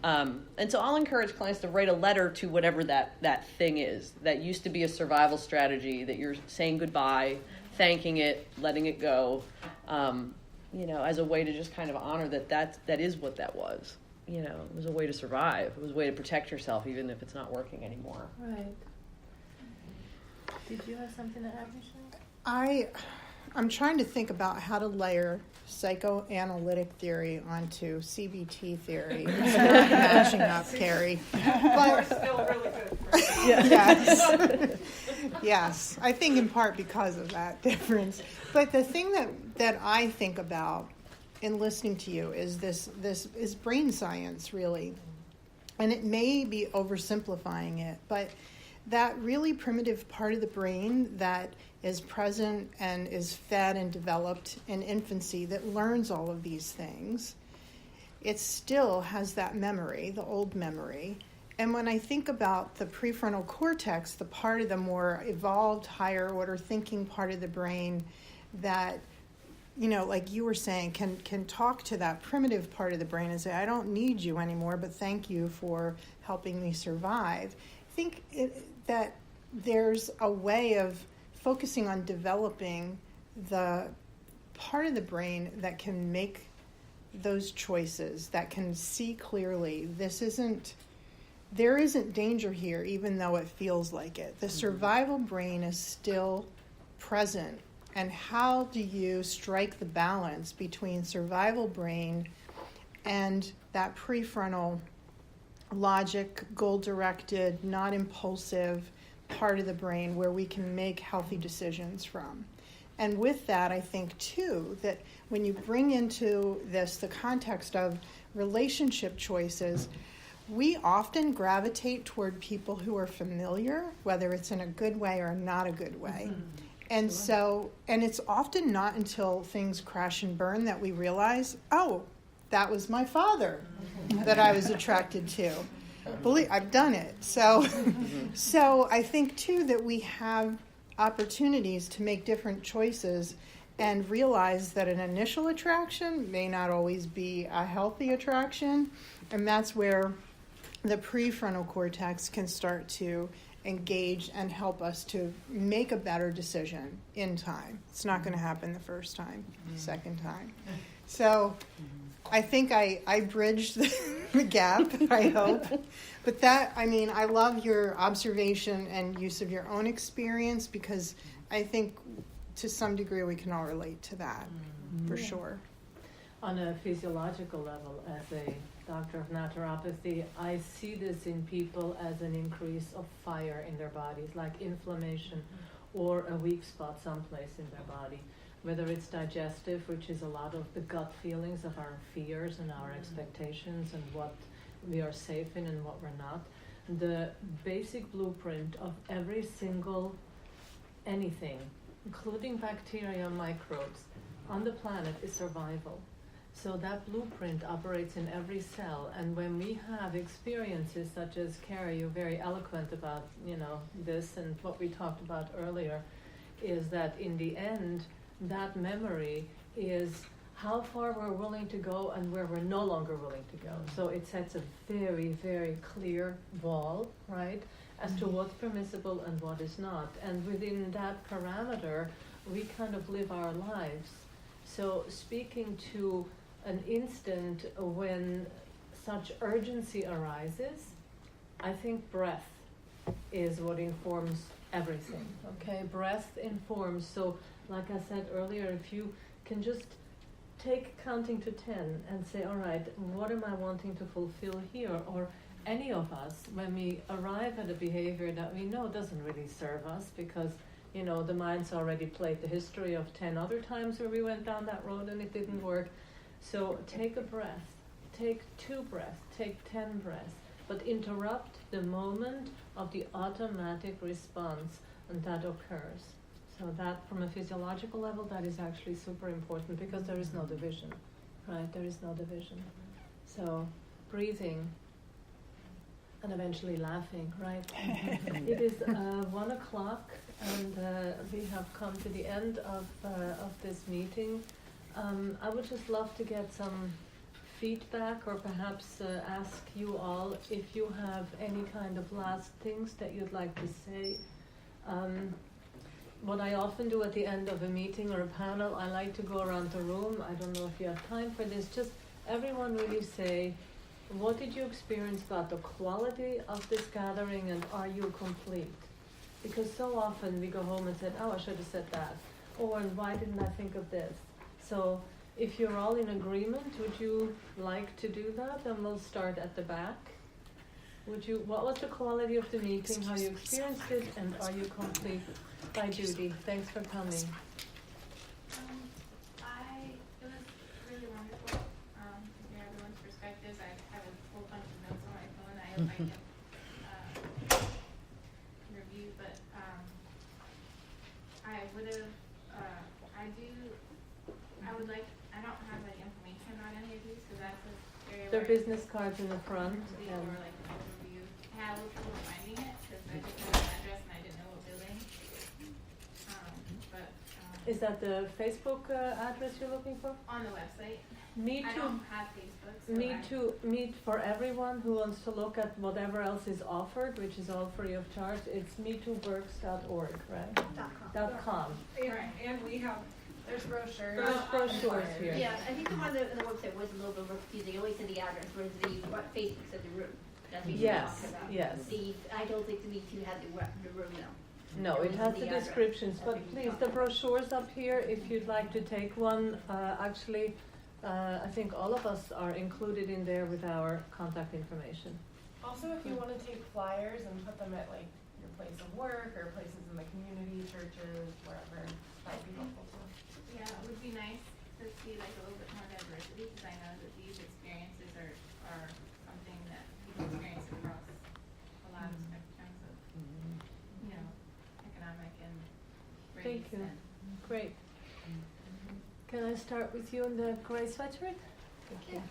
And so I'll encourage clients to write a letter to whatever that thing is that used to be a survival strategy, that you're saying goodbye, thanking it, letting it go, as a way to just kind of honor that is what that was. It was a way to survive. It was a way to protect yourself, even if it's not working anymore. Right. Did you have something to add, Michelle? I'm trying to think about how to layer psychoanalytic theory onto CBT theory. It's not matching up, Carrie. But still really good. Yes. Yes. I think in part because of that difference. But the thing that I think about in listening to you is this is brain science, really. And it may be oversimplifying it, but that really primitive part of the brain that is present and is fed and developed in infancy that learns all of these things, it still has that memory, the old memory. And when I think about the prefrontal cortex, the part of the more evolved, higher order thinking part of the brain that, like you were saying, can talk to that primitive part of the brain and say, I don't need you anymore, but thank you for helping me survive. I think that there's a way of focusing on developing the part of the brain that can make those choices, that can see clearly there isn't danger here, even though it feels like it. The survival brain is still present. And how do you strike the balance between survival brain and that prefrontal logic, goal-directed, not impulsive part of the brain where we can make healthy decisions from? And with that, I think, too, that when you bring into this the context of relationship choices, we often gravitate toward people who are familiar, whether it's in a good way or not a good way. Mm-hmm. And so, and it's often not until things crash and burn that we realize, oh, that was my father that I was attracted to. Believe I've done it. So I think, too, that we have opportunities to make different choices and realize that an initial attraction may not always be a healthy attraction. And that's where the prefrontal cortex can start to engaged and help us to make a better decision in time. It's not going to happen the first time, second time. So I think I bridged the gap, I hope. But I love your observation and use of your own experience, because I think to some degree we can all relate to that, for sure. On a physiological level, as a doctor of naturopathy, I see this in people as an increase of fire in their bodies, like inflammation or a weak spot someplace in their body. Whether it's digestive, which is a lot of the gut feelings of our fears and our expectations and what we are safe in and what we're not. The basic blueprint of every single anything, including bacteria and microbes, on the planet is survival. So that blueprint operates in every cell, and when we have experiences such as Carrie, you're very eloquent about, this, and what we talked about earlier, is that in the end, that memory is how far we're willing to go and where we're no longer willing to go. So it sets a very, very clear wall, right, as to what's permissible and what is not. And within that parameter, we kind of live our lives. So speaking to an instant when such urgency arises, I think breath is what informs everything, okay? Breath informs. So like I said earlier, if you can just take counting to 10 and say, all right, what am I wanting to fulfill here? Or any of us, when we arrive at a behavior that we know doesn't really serve us, because the mind's already played the history of 10 other times where we went down that road and it didn't work. So take a breath, take 2 breaths, take 10 breaths, but interrupt the moment of the automatic response, and that occurs. So that, from a physiological level, that is actually super important, because there is no division, right? There is no division. So breathing and eventually laughing, right? It is 1 o'clock, and we have come to the end of this meeting. I would just love to get some feedback, or perhaps ask you all if you have any kind of last things that you'd like to say. What I often do at the end of a meeting or a panel, I like to go around the room. I don't know if you have time for this. Just everyone really say, what did you experience about the quality of this gathering, and are you complete? Because so often we go home and said, oh, I should have said that. Or, and why didn't I think of this? So if you're all in agreement, would you like to do that? And we'll start at the back. What was the quality of the meeting, how you experienced it, and are you complete? By Judy. Thanks for coming. It was really wonderful to hear everyone's perspectives. I have a whole bunch of notes on my phone I can review, but I would have, I don't have any information on any of these, so that's a area They're business cards in the front. Or like an overview. I had a little trouble finding it, because I just had an address and I didn't know what building. Is that the Facebook address you're looking for? On the website. Me I too. don't have Facebook. So Me too. Meet for everyone who wants to look at whatever else is offered, which is all free of charge. It's metooberks.org, right? .com. And we have, there's brochures. There's brochures here. Yeah, I think the one on the website was a little bit confusing. They always said the address, whereas what Facebook said the room. That's what Yes, talking about. yes. I don't think the MeToo had the room though. No, it has the descriptions, but please, the brochure's up here if you'd like to take one. Actually, I think all of us are included in there with our contact information. Also, if you want to take flyers and put them at like your place of work or places in the community, churches, wherever, that would be helpful too. Yeah, it would be nice to see like a little bit more diversity, because I know that these experiences are something that people experience across a lot of spectrums of, economic and race. Thank you. And Great. Can I start with you in the gray sweatshirt? Thank you.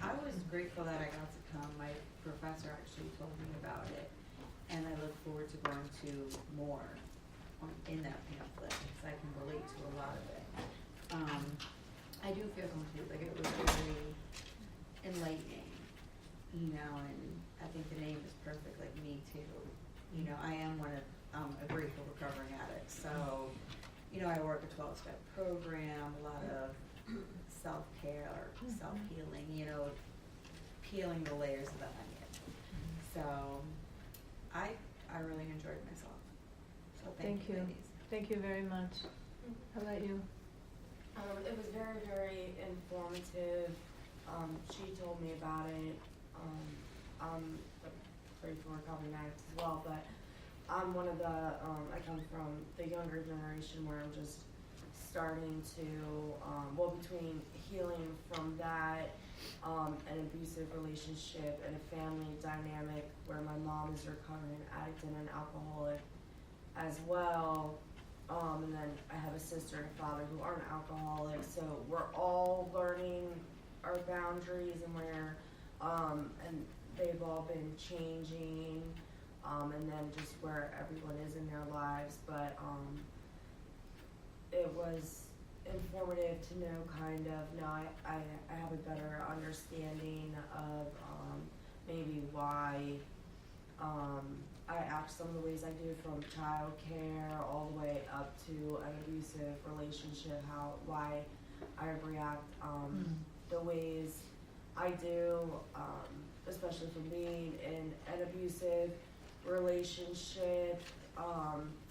I was grateful that I got to come. My professor actually told me about it, and I look forward to going to more in that pamphlet, because I can relate to a lot of it. I do feel complete. Like, it was very enlightening, and I think the name is perfect, like Me Too. You know, I am a grateful recovering addict. So, you know, I work a 12-step program, a lot of self-care, self-healing, you know, peeling the layers of the onion. So I really enjoyed myself. So thank you, ladies. Thank you very much. How about you? It was very, very informative. She told me about it. I'm a grateful recovering addict as well, but I'm one of the, I come from the younger generation where I'm just starting to, between healing from that, an abusive relationship and a family dynamic where my mom is a recovering addict and an alcoholic as well. And then I have a sister and a father who aren't alcoholics, so we're all learning our boundaries and where, and they've all been changing, and then just where everyone is in their lives. But it was informative to know kind of, now I have a better understanding of maybe why I act some of the ways I do, from childcare all the way up to an abusive relationship, why I react the ways I do, especially from being in an abusive relationship,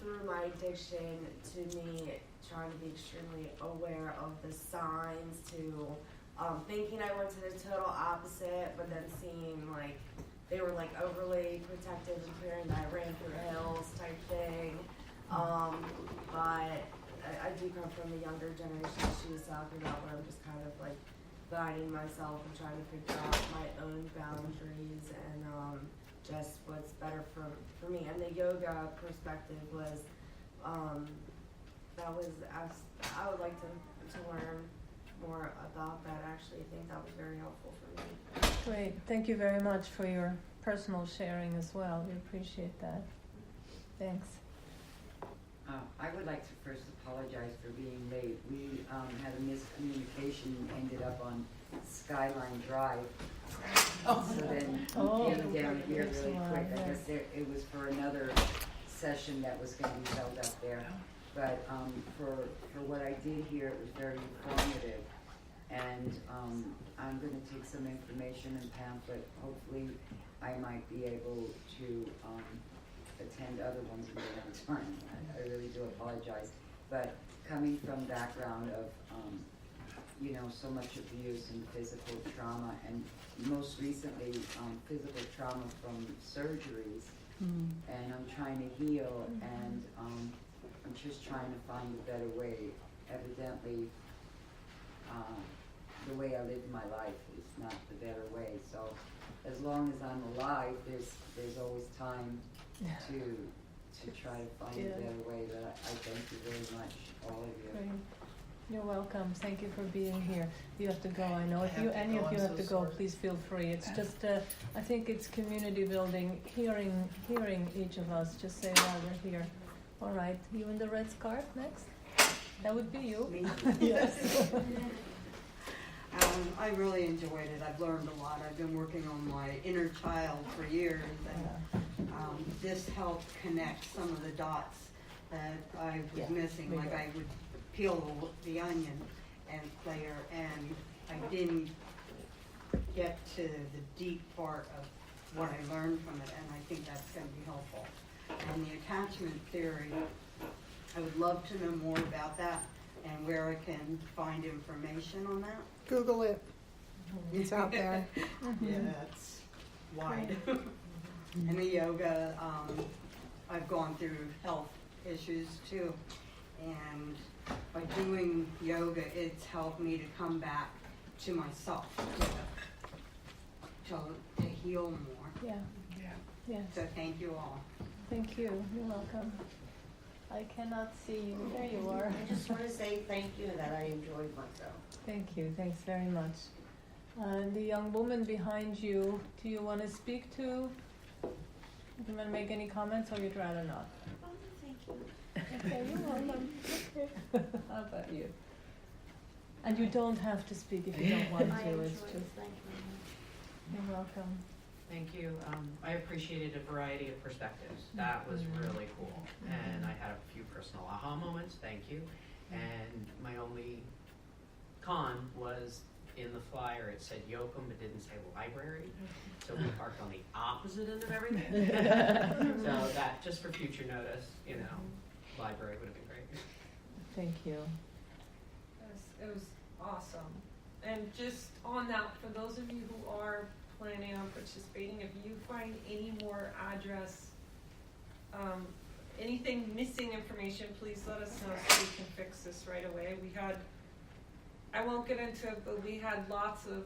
through my addiction, to me trying to be extremely aware of the signs, to thinking I went to the total opposite, but then seeing like they were like overly protective and caring that I ran through hills type thing. But I do come from the younger generation that she was talking about, where I'm just kind of like guiding myself and trying to figure out my own boundaries and just what's better for me. And the yoga perspective was, I would like to learn more about that. Actually, I think that was very helpful for me. Great. Thank you very much for your personal sharing as well. We appreciate that. Thanks. I would like to first apologize for being late. We had a miscommunication, ended up on Skyline Drive. So then came down here really quick. I guess it was for another session that was going to be held up there. But for what I did here, it was very informative. And I'm going to take some information and pamphlet. Hopefully I might be able to attend other ones if we have time. I really do apologize. But coming from background of, so much abuse and physical trauma, and most recently physical trauma from surgeries, and I'm trying to heal, and I'm just trying to find a better way. Evidently, the way I live my life is not the better way. So as long as I'm alive, there's always time to try to find a better way. But I thank you very much, all of you. Great. You're welcome. Thank you for being here. You have to go, I know. If any of you have to go, please feel free. It's just, I think it's community building, hearing each of us just say while we're here. All right, you in the red scarf next? That would be you. Me? Yes. I really enjoyed it. I've learned a lot. I've been working on my inner child for years, and this helped connect some of the dots that I was missing. Like I would peel the onion and layer, and I didn't get to the deep part of what I learned from it, and I think that's going to be helpful. And the attachment theory, I would love to know more about that and where I can find information on that. Google it. It's out there. Yeah, it's wide. And the yoga, I've gone through health issues too. And by doing yoga, it's helped me to come back to myself, to heal more. Yeah. Yes. So thank you all. Thank you. You're welcome. I cannot see you. There you are. I just want to say thank you that I enjoyed myself. Thank you. Thanks very much. The young woman behind you, do you want to speak to? Do you want to make any comments, or you'd rather not? Oh, thank you. Okay, you're welcome. Okay. How about you? And you don't have to speak if you don't want to. It's just. Thank you. You're welcome. Thank you. I appreciated a variety of perspectives. That was really cool. And I had a few personal aha moments. Thank you. And my only con was in the flyer it said Yoakum but didn't say library. So we parked on the opposite end of everything. So that, just for future notice, library would have been great. Thank you. It was awesome. And just on that, for those of you who are planning on participating, if you find any more address, anything missing information, please let us know so we can fix this right away. I won't get into it, but we had lots of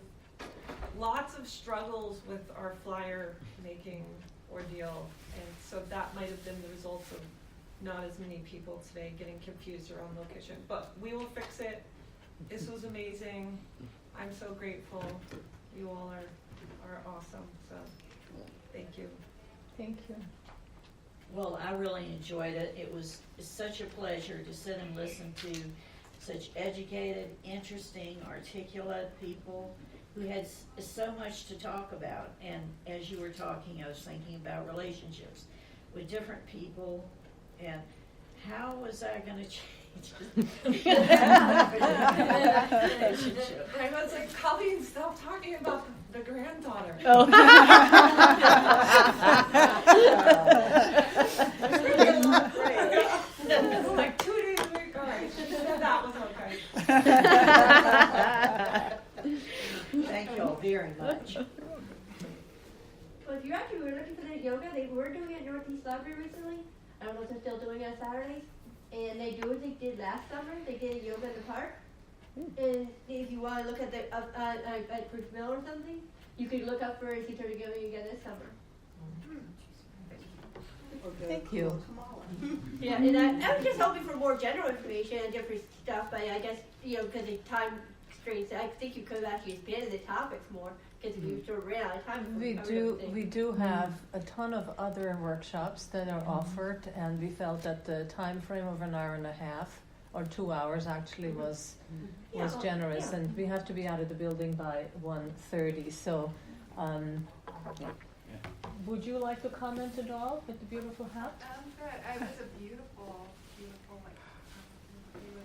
struggles with our flyer making ordeal, and so that might have been the result of not as many people today getting confused around location. But we will fix it. This was amazing. I'm so grateful. You all are awesome. So thank you. Thank you. Well, I really enjoyed it. It was such a pleasure to sit and listen to such educated, interesting, articulate people who had so much to talk about. And as you were talking, I was thinking about relationships with different people and how was I going to change relationship. I was like, Colleen, stop talking about the granddaughter. Oh. It's like 2 days a week. All right, she said that was okay. Thank you all very much. Well, if you actually were looking for the yoga, they were doing it at Northeast Library recently. I don't know if they're still doing it on Saturdays. And they do what they did last summer. They did yoga in the park. And if you want to look at the at Bruce Mill or something, you could look up for Center Yoga again this summer. Thank you. Yeah, and I was just hoping for more general information and different stuff, but I guess, because of time constraints, I think you could have actually expanded the topics more, because if you sort of ran out of time. We do have a ton of other workshops that are offered, and we felt that the time frame of an hour and a half, or 2 hours actually, was generous, and we have to be out of the building by 1:30, so would you like to comment at all with the beautiful hat? Good. It was a beautiful, like you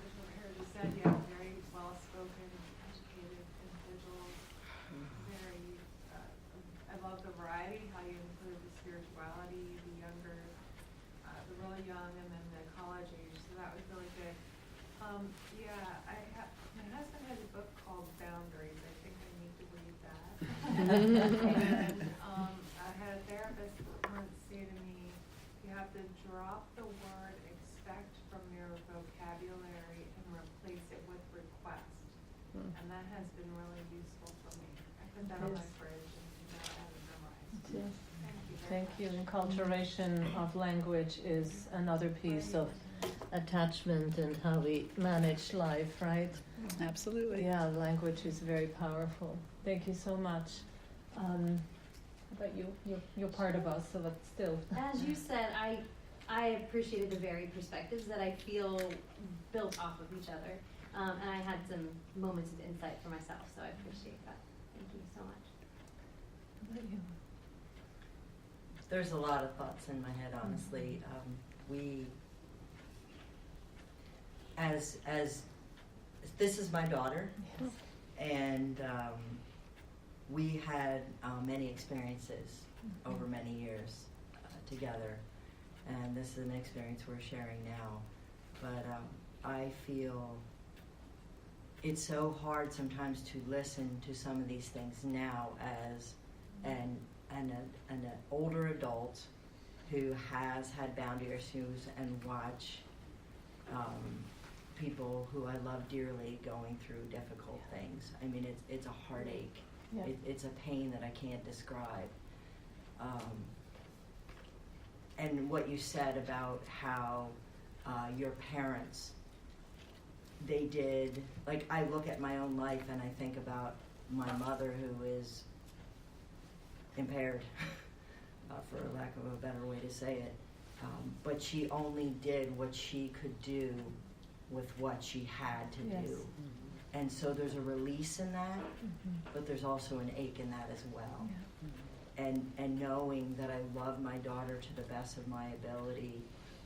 said, very well-spoken, educated individuals. Very, I love the variety, how you include the spirituality, the younger, the really young, and then the college age. So that was really good. My husband has a book called Boundaries. I think I need to read that. And I had a therapist once say to me, you have to drop the word expect from your vocabulary and replace it with request. And that has been really useful for me. I put that on my fridge and now I have it memorized. Yes. Thank you. Enculturation of language is another piece of attachment and how we manage life, right? Absolutely. Yeah, language is very powerful. Thank you so much. How about you? You're part of us, so let's still. As you said, I appreciated the varied perspectives that I feel built off of each other. And I had some moments of insight for myself, so I appreciate that. Thank you so much. How about you? There's a lot of thoughts in my head, honestly. We, as this is my daughter, yes. And we had many experiences over many years together, and this is an experience we're sharing now. But I feel it's so hard sometimes to listen to some of these things now as an older adult who has had boundary issues and watch people who I love dearly going through difficult things. I mean, it's a heartache. Yeah. It's a pain that I can't describe. And what you said about how your parents, they did, like I look at my own life and I think about my mother who is impaired, for lack of a better way to say it. But she only did what she could do with what she had to do. And so there's a release in that, but there's also an ache in that as well. and knowing that I love my daughter to the best of my ability,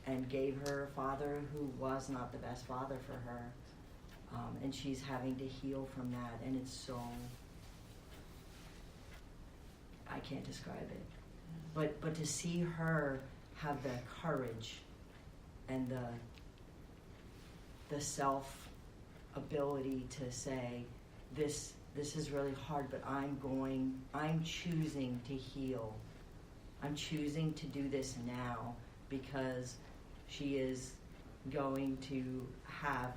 and gave her a father who was not the best father for her, and she's having to heal from that, and it's so, I can't describe it, but to see her have the courage and the self ability to say, this is really hard, but I'm choosing to heal. I'm choosing to do this now because she is going to have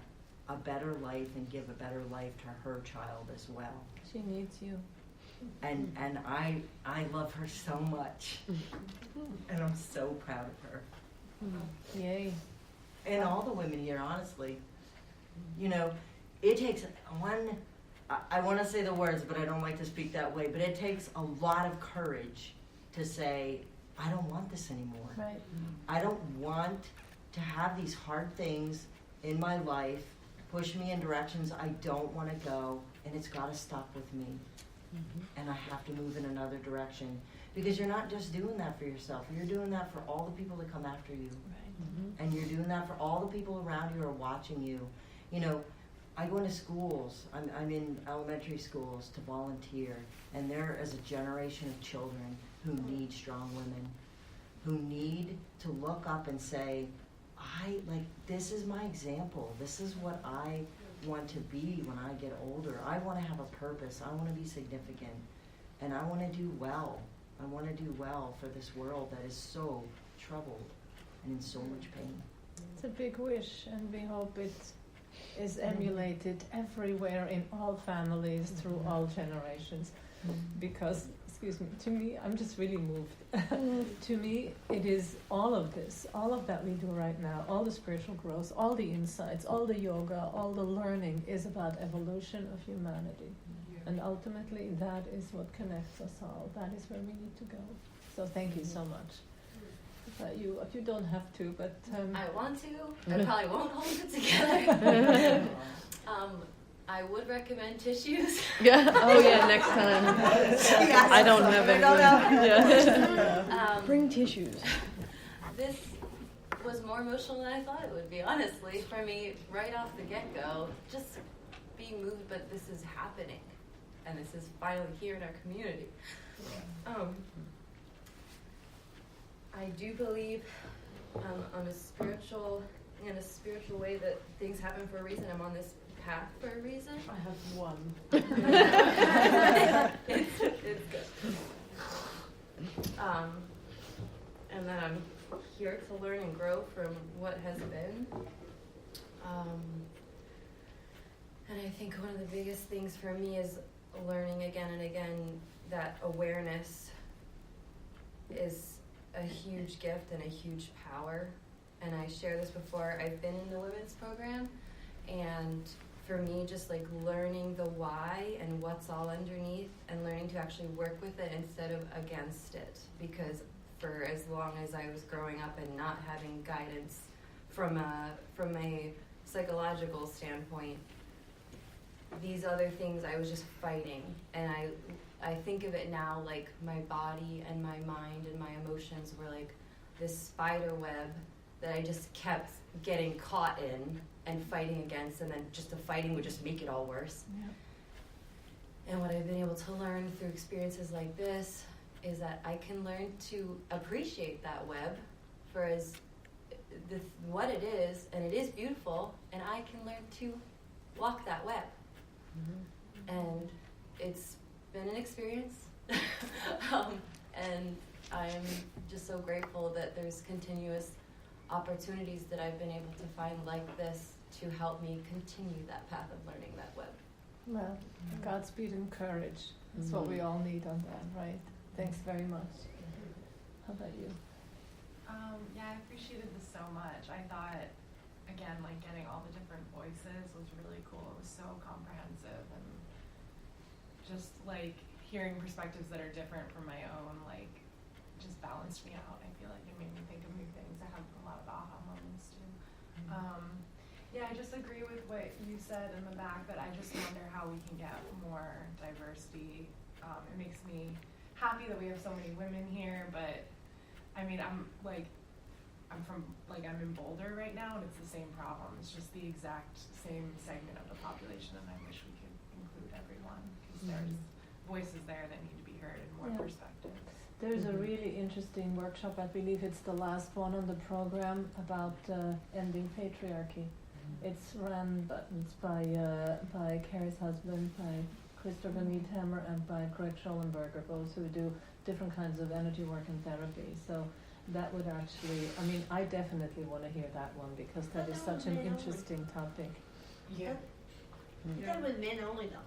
a better life and give a better life to her child as well. She needs you. And I love her so much. And I'm so proud of her. Yay. And all the women here, honestly. You know, it takes one, I want to say the words, but I don't like to speak that way, but it takes a lot of courage to say, I don't want this anymore. Right. I don't want to have these hard things in my life push me in directions I don't want to go, and it's got to stop with me. And I have to move in another direction. Because you're not just doing that for yourself, you're doing that for all the people that come after you. Right. And you're doing that for all the people around you who are watching you. You know, I go into schools, I'm in elementary schools to volunteer, and there is a generation of children who need strong women, who need to look up and say, this is my example. This is what I want to be when I get older. I want to have a purpose. I want to be significant. And I want to do well. I want to do well for this world that is so troubled and in so much pain. It's a big wish, and we hope it is emulated everywhere in all families through all generations. Because, excuse me, to me, I'm just really moved. To me, it is all of this, all of that we do right now, all the spiritual growth, all the insights, all the yoga, all the learning is about evolution of humanity. And ultimately, that is what connects us all. That is where we need to go. So thank you so much. You don't have to, but... I want to. I probably won't hold it together. I would recommend tissues. Yeah. Oh yeah. Next time. I don't have any. Yeah. Bring tissues. This was more emotional than I thought it would be. Honestly, for me, right off the get-go, just being moved. But this is happening, and this is finally here in our community. I do believe in a spiritual way that things happen for a reason. I'm on this path for a reason. I have one. It's good. And that I'm here to learn and grow from what has been. And I think one of the biggest things for me is learning again and again that awareness is a huge gift and a huge power. And I shared this before. I've been in the women's program, and for me, just like learning the why and what's all underneath, and learning to actually work with it instead of against it. Because for as long as I was growing up and not having guidance from a psychological standpoint, these other things I was just fighting. And I think of it now like my body and my mind and my emotions were like this spider web that I just kept getting caught in and fighting against, and then just the fighting would just make it all worse. Yeah. And what I've been able to learn through experiences like this is that I can learn to appreciate that web for what it is, and it is beautiful, and I can learn to walk that web. And it's been an experience, and I'm just so grateful that there's continuous opportunities that I've been able to find like this to help me continue that path of learning that web. Well, Godspeed and courage. That's what we all need on that, right? Thanks very much. How about you? Yeah, I appreciated this so much. I thought, again, like getting all the different voices was really cool. It was so comprehensive, and just like hearing perspectives that are different from my own, like just balanced me out. I feel like it made me think of new things. I have a lot of aha moments too. Yeah, I just agree with what you said in the back, that I just wonder how we can get more diversity. It makes me happy that we have so many women here, but I mean, I'm in Boulder right now, and it's the same problem. It's just the exact same segment of the population, and I wish we could include everyone, because there's voices there that need to be heard and more perspectives. There's a really interesting workshop, I believe it's the last one on the program, about ending patriarchy. It's run it's by Carrie's husband, by Christopher Needhammer, and by Greg Schollenberger, both who do different kinds of energy work and therapy. So that would actually, I mean, I definitely want to hear that one, because that is such an interesting topic. Yeah. That was men only though.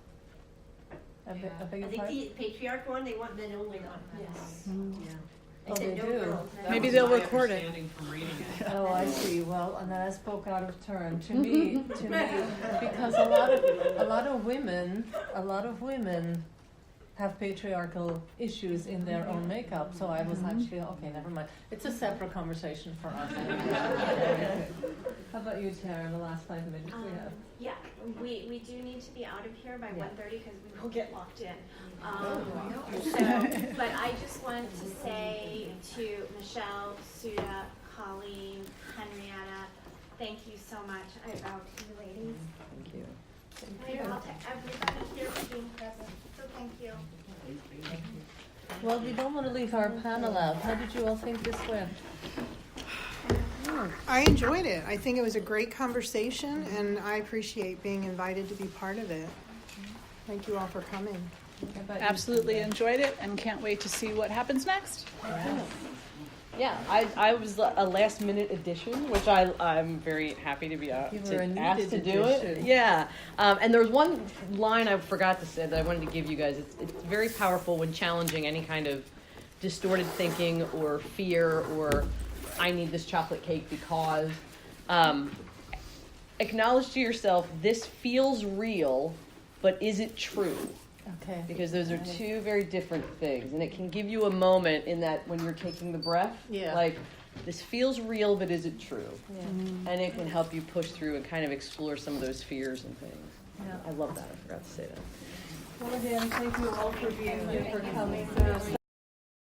I beg I your think pardon? the patriarch one, they want men only though. Yes. Oh, said they no do? girls. Maybe they'll record it. From reading it. Oh, I see. Well, and then I spoke out of turn. To me, because a lot of women have patriarchal issues in their own makeup. So I was actually okay. Never mind. It's a separate conversation for us. How about you, Tara? In the last 5 minutes we have. Yeah, we do need to be out of here by 1:30 because we will get locked in. But I just want to say to Michelle, Suda, Colleen, Henrietta, thank you so much. I bow to you ladies. Thank you. And I bow to everybody here for being present. So thank you. Well, we don't want to leave our panel out. How did you all think this went? I enjoyed it. I think it was a great conversation, and I appreciate being invited to be part of it. Thank you all for coming. Absolutely enjoyed it and can't wait to see what happens next. Yeah, I was a last minute addition, which I'm very happy to be asked to do it. Yeah, and there was one line I forgot to say that I wanted to give you guys. It's very powerful when challenging any kind of distorted thinking or fear or I need this chocolate cake because. Acknowledge to yourself, this feels real, but is it true? Okay. Because those are two very different things. And it can give you a moment in that when you're taking the breath, like, this feels real, but is it true? Yeah. And it can help you push through and kind of explore some of those fears and things. Yeah. I love that. I forgot to say that. Well, again, thank you all for being here, for coming through.